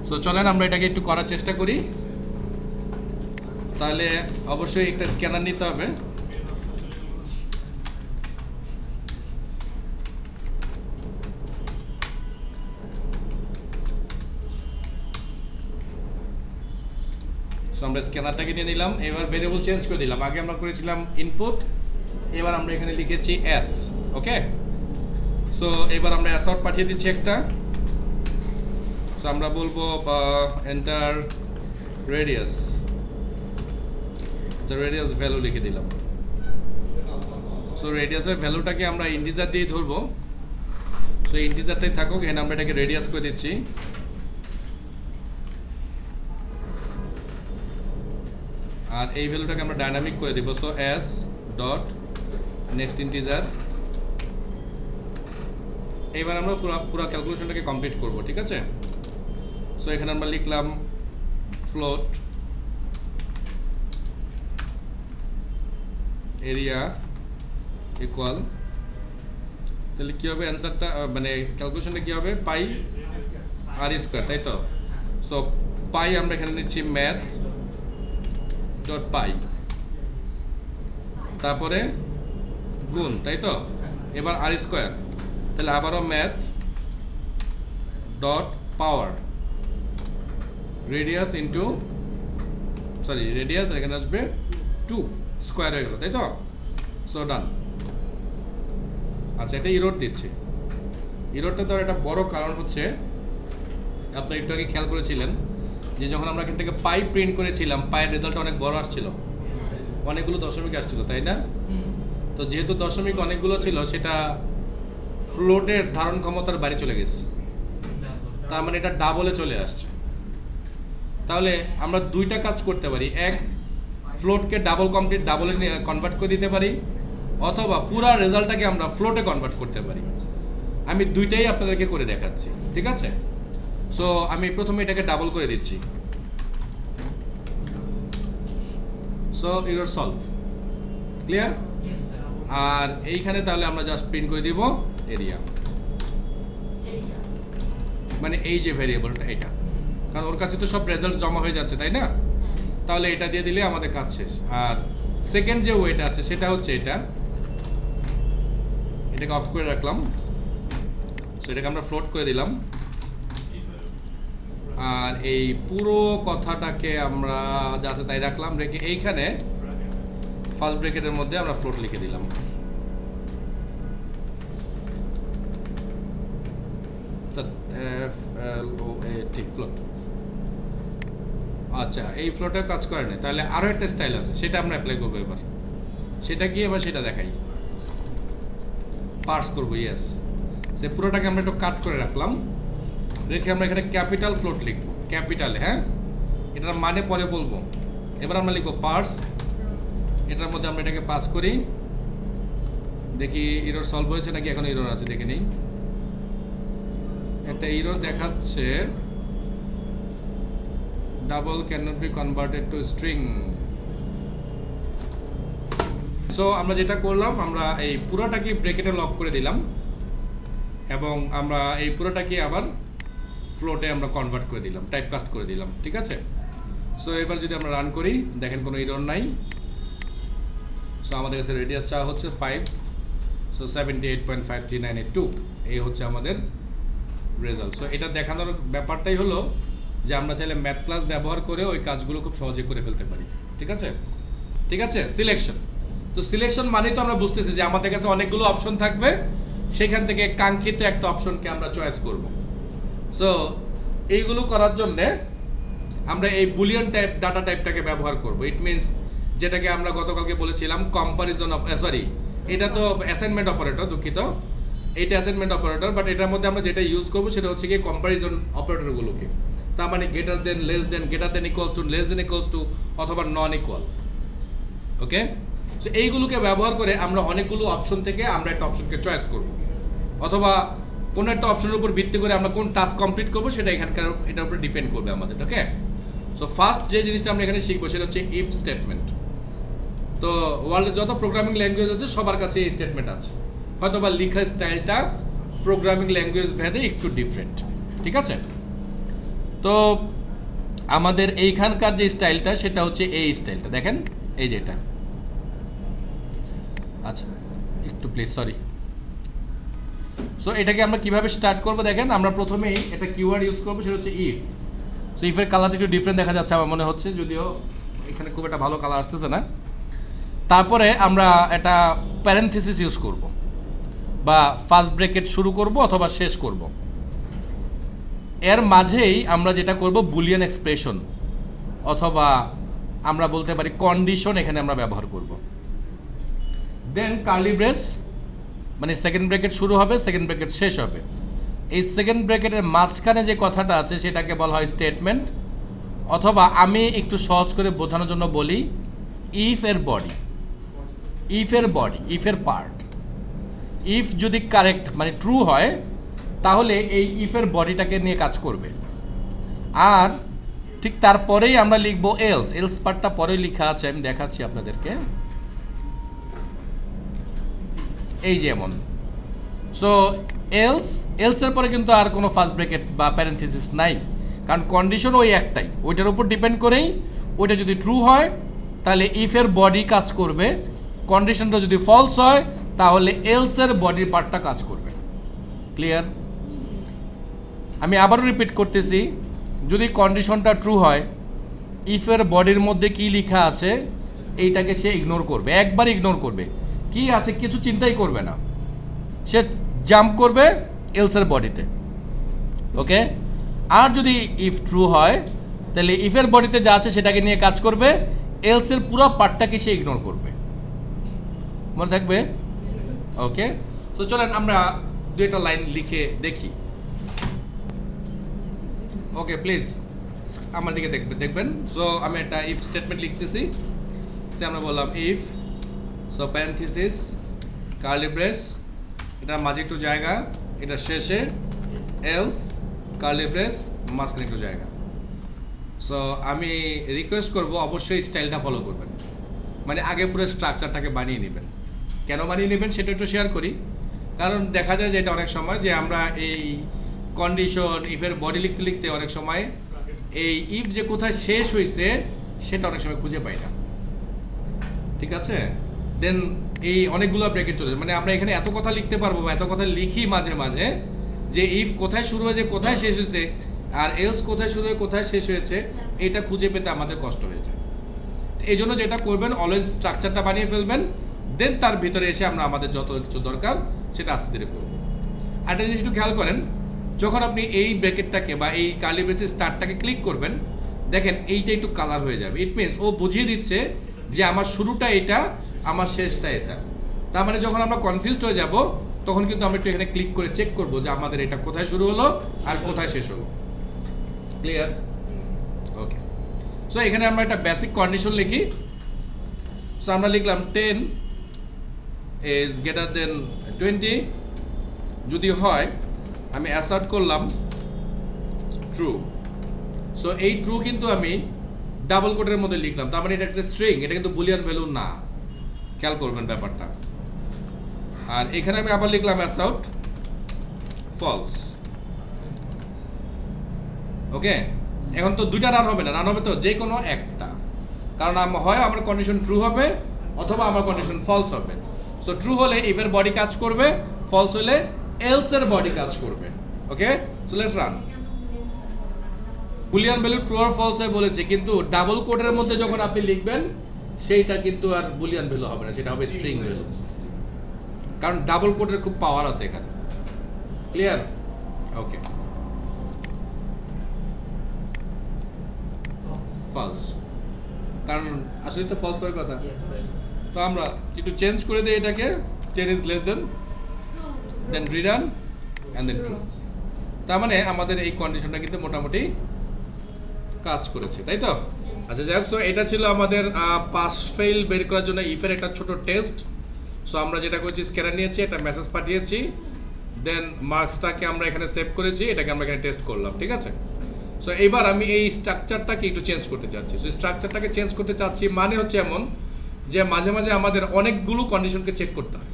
সো চলেন আমরা এটাকে একটু করার চেষ্টা করি। তাহলে অবশ্যই একটা স্ক্যানার নিতে হবে। সো আমরা স্ক্যানারটাকে নিয়ে নিলাম, এবার ভেরিয়েবল চেঞ্জ করে দিলাম। আগে আমরা করেছিলাম ইনপুট, এবার আমরা এখানে লিখেছি এস। ওকে, সো এবার আমরা এস আউট পাঠিয়ে দিচ্ছি একটা। সো আমরা বলবো এন্টার রেডিয়াস, আচ্ছা রেডিয়াস ভ্যালু লিখে দিলাম। সো রেডিয়াসের ভ্যালুটাকে আমরা ইন্টিজার দিয়ে ধরবো, সো ইন্টিজারটাই থাকুক, এখানে আমরা এটাকে রেডিয়াস করে দিচ্ছি। আর এই ভ্যালুটাকে আমরা ডাইনামিক করে দিব। So S dot next integer. এবার আমরা পুরো ক্যালকুলেশনটাকে কমপ্লিট করব, ঠিক আছে। সো এখানে আমরা লিখলাম ফ্লোট এরিয়া ইকুয়াল, তাহলে কী হবে অ্যান্সারটা, মানে ক্যালকুলেশনটা কী হবে, পাই আর স্কোয়ার, তাই তো। সো পাই আমরা এখানে নিচ্ছি ম্যাথ ডট পাই, তারপরে গুণ, তাই তো। এবার আর স্কোয়ার, তাহলে আবারও ম্যাথ ডট পাওয়ার রেডিয়াস ইন্টু, সরি রেডিয়াস এখানে আসবে 2 স্কোয়ার হয়ে গেল, তাই তো। সো ডান। আচ্ছা, এটা ইরোড দিচ্ছি। ইরোডটা তো একটা বড় কারণ হচ্ছে, আপনি একটু আগে খেয়াল করেছিলেন যে যখন আমরা এখান থেকে পাই প্রিন্ট করেছিলাম, পায়ের রেজাল্টটা অনেক বড় আসছিল, অনেকগুলো দশমিক আসছিল, তাই না। তো যেহেতু দশমিক অনেকগুলো ছিল, সেটা ফ্লোটের ধারণ ক্ষমতার বাইরে চলে গেছে, তার মানে এটা ডাবলে চলে আসছে। তাহলে আমরা দুইটা কাজ করতে পারি, এক ফ্লোটকে ডাবলে কনভার্ট করে দিতে পারি, অথবা পুরা রেজাল্টটাকে আমরা ফ্লোটে কনভার্ট করতে পারি। আমি দুইটাই আপনাদেরকে করে দেখাচ্ছি, ঠিক আছে। সো আমি প্রথমে এটাকে ডাবল করে দিচ্ছি। So your solve, clear. আর এইখানে তাহলে আমরা জাস্ট প্রিন্ট করে দিব এরিয়া, মানে এই যে ভেরিয়েবলটা এটা, কারণ ওর কাছে তো সব রেজাল্ট জমা হয়ে যাচ্ছে, তাই না। তাহলে এটা দিয়ে দিলে আমাদের কাজ শেষ। আর সেকেন্ড যে ওয়েটা আছে সেটা হচ্ছে এটাকে অফ করে রাখলাম। সো এটাকে আমরা ফ্লোট করে দিলাম, আর এই পুরো কথাটাকে আমরা যা আছে তাই রাখলাম, রেখে এইখানে ফার্স্ট ব্র্যাকেটের মধ্যে আমরা ফ্লোট লিখে দিলাম। ফ্লোট। আচ্ছা, এই ফ্লোটে কাজ করে না, তাহলে আরও একটা স্টাইল আছে, সেটা আমরা অ্যাপ্লাই করবো এবার। সেটা কি, এবার সেটা দেখাই, পার্স করবো। ইয়েস, সে পুরোটাকে আমরা একটু কাট করে রাখলাম, রেখে আমরা এখানে ক্যাপিটাল ফ্লোট লিখবো, ক্যাপিটালে, হ্যাঁ। এটার মানে পরে বলবো। এবার আমরা লিখবো পার্স, এটার মধ্যে আমরা এটাকে পাস করি, দেখি এরর সলভ হয়েছে নাকি এখনো এরর আছে, দেখে নেই। একটা এরর দেখাচ্ছে double cannot be converted to string. So আমরা যেটা করলাম, আমরা এই পুরোটাকে ব্র্যাকেটে লক করে দিলাম এবং আমরা এই পুরোটাকে আবার ফ্লোটে আমরা কনভার্ট করে দিলাম, টাইপ কাস্ট করে দিলাম, ঠিক আছে। সো এবার যদি আমরা রান করি, দেখেন কোনো এরর নাই। সো আমাদের কাছে রেডিয়াস চাওয়া হচ্ছে 5, সো 78.53982, এই হচ্ছে আমাদের রেজাল্ট। সো এটা দেখানোর ব্যাপারটাই হলো যে আমরা চাইলে ম্যাথ ক্লাস ব্যবহার করে ওই কাজগুলো খুব সহজে করে ফেলতে পারি, ঠিক আছে। ঠিক আছে, সিলেকশন। তো সিলেকশন মানে তো আমরা বুঝতেছি যে আমাদের কাছে অনেকগুলো অপশন থাকবে, সেখান থেকে কাঙ্ক্ষিত একটা অপশনকে আমরা চয়েস করব। সো এইগুলো করার জন্য আমরা এই বুলিয়ান টাইপ ডাটা টাইপটাকে ব্যবহার করব। ইট মিনস যেটাকে আমরা গতকালকে বলেছিলাম কম্পারিজন অফ, সরি এটা তো অ্যাসাইনমেন্ট অপারেটর, দুঃখিত, এইটা অ্যাসাইনমেন্ট অপারেটর, বাট এটার মধ্যে আমরা যেটা ইউজ করব সেটা হচ্ছে কি কম্পারিজন অপারেটরগুলোকে। তার মানে greater than, less than, greater than equals to, less than equals to, অথবা নন ইকুয়াল। ওকে, সো এইগুলোকে ব্যবহার করে আমরা অনেকগুলো অপশন থেকে আমরা একটা অপশনকে চয়েস করব, অথবা কোনো একটা অপশনের উপর ভিত্তি করে আমরা কোন টাস্ক কমপ্লিট করব সেটা এখানকার এটার উপর ডিপেন্ড করবে আমাদের। ওকে, সো ফার্স্ট যে জিনিসটা আমরা এখানে শিখবো সেটা হচ্ছে ইফ স্টেটমেন্ট। তো ওয়ার্ল্ডে যত প্রোগ্রামিং ল্যাঙ্গুয়েজ আছে সবার কাছে এই স্টেটমেন্ট আছে, হয়তো বা লেখার স্টাইলটা প্রোগ্রামিং ল্যাঙ্গুয়েজ ভেদে একটু ডিফারেন্ট, ঠিক আছে। তো আমাদের এইখানকার যে স্টাইলটা সেটা হচ্ছে এই স্টাইলটা, দেখেন এই যেটা। আচ্ছা একটু প্লিজ, সরি। সো এটাকে আমরা কিভাবে স্টার্ট করব, দেখেন আমরা প্রথমেই একটা কিওয়ার্ড ইউজ করব, সেটা হচ্ছে ইফ। সো ইফের কালারটা একটু ডিফারেন্ট দেখা যাচ্ছে আমার মনে হচ্ছে, যদিও এখানে খুব একটা ভালো কালার আসতেছে না। তারপরে আমরা একটা প্যারেনথেসিস ইউজ করব, বা ফার্স্ট ব্র্যাকেট শুরু করব অথবা শেষ করব। এর মাঝেই আমরা যেটা করব বুলিয়ান এক্সপ্রেশন, অথবা আমরা বলতে পারি কন্ডিশন এখানে আমরা ব্যবহার করব। দেন কার্লি ব্রেস, মানে সেকেন্ড ব্র্যাকেট শুরু হবে, সেকেন্ড ব্র্যাকেট শেষ হবে। এই সেকেন্ড ব্র্যাকেটের মাঝখানে যে কথাটা আছে সেটাকে বলা হয় স্টেটমেন্ট, অথবা আমি একটু সহজ করে বোঝানোর জন্য বলি ইফ এর বডি, ইফ এর বডি, ইফ এর পার্ট। ইফ যদি কারেক্ট মানে ট্রু হয় তাহলে এই ইফের বডিটাকে নিয়ে কাজ করবে, আর ঠিক তারপরেই আমরা লিখবো এলস। এলস পার্টটা পরেই লেখা আছে, আমি দেখাচ্ছি আপনাদেরকে, এই যেমন। সো এলস, এলসের পরে কিন্তু আর কোনো ফার্স্ট ব্র্যাকেট বা প্যারেনথেসিস নাই, কারণ কন্ডিশন ওই একটাই, ওইটার উপর ডিপেন্ড করেই ওইটা যদি ট্রু হয় তাহলে ইফের বডি কাজ করবে, কন্ডিশনটা যদি ফলস হয় তাহলে এলসের বডির পার্টটা কাজ করবে। ক্লিয়ার? আমি আবারও রিপিট করতেছি, যদি কন্ডিশনটা ট্রু হয় ইফের বডির মধ্যে কি লেখা আছে এইটাকে সে ইগনোর করবে, একবার ইগনোর করবে, কি আছে কিছু চিন্তাই করবে না, সে জাম্প করবে এলসের বডিতে। ওকে, আর যদি ইফ ট্রু হয় তাহলে ইফের বডিতে যা আছে সেটাকে নিয়ে কাজ করবে, এলসের পুরো পার্টটাকে সে ইগনোর করবে। মনে থাকবে? ওকে, তো চলেন আমরা দুইটা লাইন লিখে দেখি। ওকে প্লিজ আমার দিকে দেখবেন। সো আমি একটা ইফ স্টেটমেন্ট লিখতেছি, সে আমরা বললাম if, so parenthesis, curly brace, এটা মাঝে একটু জায়গা, এটা শেষে এলস, কার্লি ব্রেস, মাঝখানে একটু জায়গা। সো আমি রিকোয়েস্ট করব অবশ্যই স্টাইলটা ফলো করবেন, মানে আগে পুরো স্ট্রাকচারটাকে বানিয়ে নেবেন। কেন বানিয়ে নেবেন সেটা একটু শেয়ার করি, কারণ দেখা যায় যে এটা অনেক সময় যে আমরা এই কন্ডিশন ইফের বডি লিখতে লিখতে অনেক সময় এই ইফ যে কোথায় শেষ হয়েছে সেটা অনেক সময় খুঁজে পাই না, ঠিক আছে। দেন এই অনেকগুলো ব্র্যাকেট চলে, মানে আমরা এখানে এত কথা লিখতে পারবো বা এত কথা লিখি মাঝে মাঝে যে ইফ কোথায় শুরু হয়েছে কোথায় শেষ হয়েছে আর এলস কোথায় শুরু হয়ে কোথায় শেষ হয়েছে এটা খুঁজে পেতে আমাদের কষ্ট হয়ে যায়। এই জন্য যেটা করবেন অলওয়েজ স্ট্রাকচারটা বানিয়ে ফেলবেন, দেন তার ভিতরে এসে আমরা আমাদের যত কিছু দরকার সেটা আস্তে ধীরে করব। একটা জিনিস একটু খেয়াল করেন, যখন আপনি এই ব্র্যাকেটটাকে বা এই কার্লি ব্রেসের স্টার্টটাকে ক্লিক করবেন, দেখেন এইটা একটু কালার হয়ে যাবে। ইট মিনস ও বুঝিয়ে দিচ্ছে যে আমার শুরুটা এটা, আমার শেষটা এটা। তার মানে যখন আমরা কনফিউজড হয়ে যাব তখন কিন্তু আমরা একটু এখানে ক্লিক করে চেক করব যে আমাদের এটা কোথায় শুরু হলো আর কোথায় শেষ হলো। ক্লিয়ার? ওকে, সো এখানে আমরা একটা বেসিক কন্ডিশন লিখি। সো আমরা লিখলাম 10 is greater than 20 যদি হয়, আমি অ্যাসার্ট করলাম ট্রু। সো এই ট্রু কিন্তু আমি ডাবল কোটের মধ্যে লিখলাম, তার মানে এটা একটা স্ট্রিং, এটা কিন্তু বুলিয়ান ভ্যালু না, খেয়াল করবেন ব্যাপারটা। আর এখানে আমি আবার লিখলাম অ্যাসার্ট ফলস। ওকে, এখন তো দুইটা রান হবে না, রান হবে তো যে কোনো একটা, কারণ হয় আমার কন্ডিশন ট্রু হবে অথবা আমার কন্ডিশন ফলস হবে। সো ট্রু হলে ইফ এর বডি কাজ করবে, ফলস হলে এলস এর বডি কাজ করবে। Okay, so let's run. Boolean value true আর ফলস হয় বলেছে, কিন্তু ডাবল কোটের মধ্যে যখন আপনি লিখবেন সেইটা কিন্তু আর বুলিয়ান ভ্যালু হবে না, সেটা হবে স্ট্রিং ভ্যালু, কারণ ডাবল কোটের খুব পাওয়ার আছে এখানে। ক্লিয়ার? ওকে, ফলস, কারণ আসলে তো ফলস হওয়ার কথা। তো আমরা একটু চেঞ্জ করে দিই এটাকে, 10 is less than, then rerun and then true. তার মানে আমাদের এই কন্ডিশনটা কিন্তু মোটামুটি কাজ করেছে, তাই তো? আচ্ছা যাই হোক, সো এটা ছিল আমাদের পাস ফেল বের করার জন্য ইফের একটা ছোট টেস্ট। সো আমরা যেটা করেছি, স্ক্যানার নিয়েছি, একটা মেসেজ পাঠিয়েছি, দেন মার্কসটাকে আমরা এখানে সেভ করেছি, এটাকে আমরা এখানে টেস্ট করলাম, ঠিক আছে? সো এইবার আমি এই স্ট্রাকচারটাকে একটু চেঞ্জ করতে চাচ্ছি। সো স্ট্রাকচারটাকে চেঞ্জ করতে চাচ্ছি মানে হচ্ছে এমন যে মাঝে মাঝে আমাদের অনেকগুলো কন্ডিশনকে চেক করতে হয়,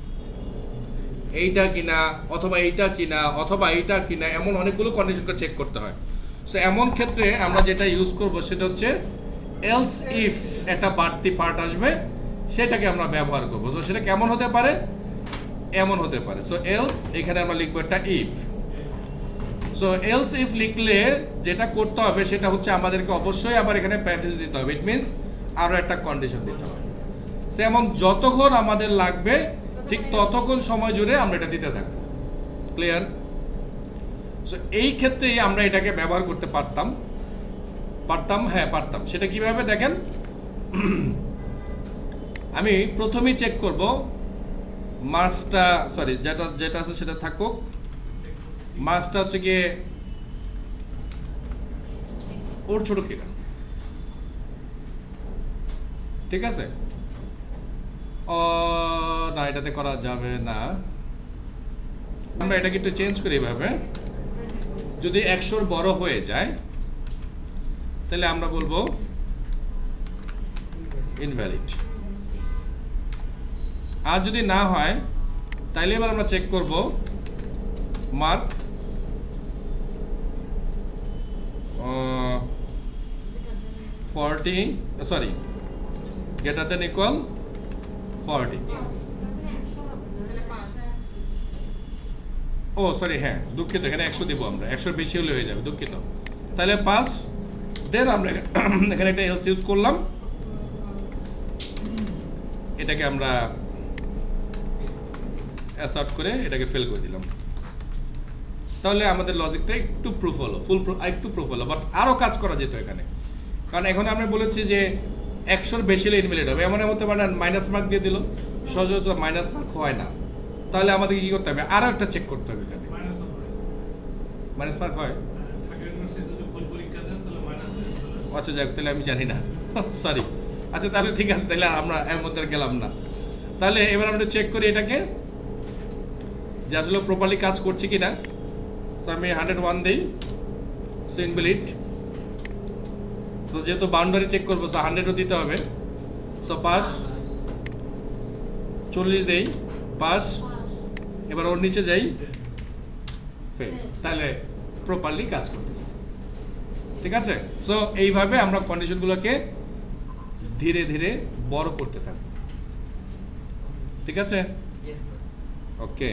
এইটা কিনা অথবা এইটা কিনা অথবা এইটা কিনা, এমন অনেকগুলো কন্ডিশনকে চেক করতে হয়। সো এমন ক্ষেত্রে আমরা যেটা ইউজ করব সেটা হচ্ছে এলস ইফ একটা বাড়তি পার্ট আসবে, সেটাকে আমরা ব্যবহার করব। সো সেটা কেমন হতে পারে? এমন হতে পারে। সো এলস, এখানে আমরা লিখবো একটা ইফ। সো এলস ইফ লিখলে যেটা করতে হবে সেটা হচ্ছে আমাদেরকে অবশ্যই আবার এখানে প্যারেন্থেসিস দিতে হবে, ইট মিনস আরো একটা কন্ডিশন দিতে হবে। যেমন যতক্ষণ আমাদের লাগবে ঠিক ততক্ষণ সময় জুড়ে আমরা এটা দিতে থাকবো। ক্লিয়ার? সো এই ক্ষেত্রেই আমরা এটাকে ব্যবহার করতে পারতাম। হ্যাঁ পারতাম। সেটা কিভাবে দেখেন, আমি প্রথমেই চেক করব মার্কসটা, সরি যেটা আছে সেটা থাকুক, মার্কসটা হচ্ছে গিয়ে ওর ছোট কিনা, ঠিক আছে? না, এটাতে করা যাবে না, আমরা এটাকে একটু চেঞ্জ করি এভাবে। যদি 100 বড় হয়ে যায় তাহলে আমরা বলবো ইনভ্যালিড, আর যদি না হয় তাহলে এবার আমরা চেক করব mark 40, sorry greater than equal 40। ও সরি, হ্যাঁ দুঃখিত, এখানে 100 দিব আমরা, 100 বেশি হলে হয়ে যাবে, দুঃখিত। তাহলে পাস, দেন আমরা এখানে একটা এলস ইউজ করলাম, এটাকে আমরা অ্যাসার্ট করে এটাকে ফেল করে দিলাম। তাহলে আমাদের লজিকটা একটু প্রুফ হলো, একটু প্রুফ হলো, বাট আরও কাজ করা যেত এখানে। কারণ এখন আমরা বলেছি যে 100 বেশি হলে ইনভ্যালিড হবে, এমন হতে পারে মাইনাস মার্ক দিয়ে দিল, সচরাচর মাইনাস মার্ক হয় না, তাহলে আমাদের কি করতে হবে? আরও একটা চেক করতে হবে এখানে। মাইনাস মার্ক হয়? আচ্ছা যাক, তাহলে আমি জানি না, সরি। আচ্ছা তাহলে ঠিক আছে, তাহলে আমরা এর মধ্যে গেলাম না। তাহলে এবার আমরা চেক করি এটাকে যে আসলে প্রপারলি কাজ করছে কিনা। সো আমি 101 দিই, সো ইনভ্যালিড। সো যেহেতু বাউন্ডারি চেক করবো, সো 100ও দিতে হবে। সো পাস, 40 দেই, পাস। এবার ওর নিচে যাই, ফেল। তাহলে প্রপারলি কাজ করতেছে, ঠিক আছে? সো এইভাবে আমরা কন্ডিশনগুলোকে ধীরে ধীরে বড় করতে থাকবো, ঠিক আছে? ওকে।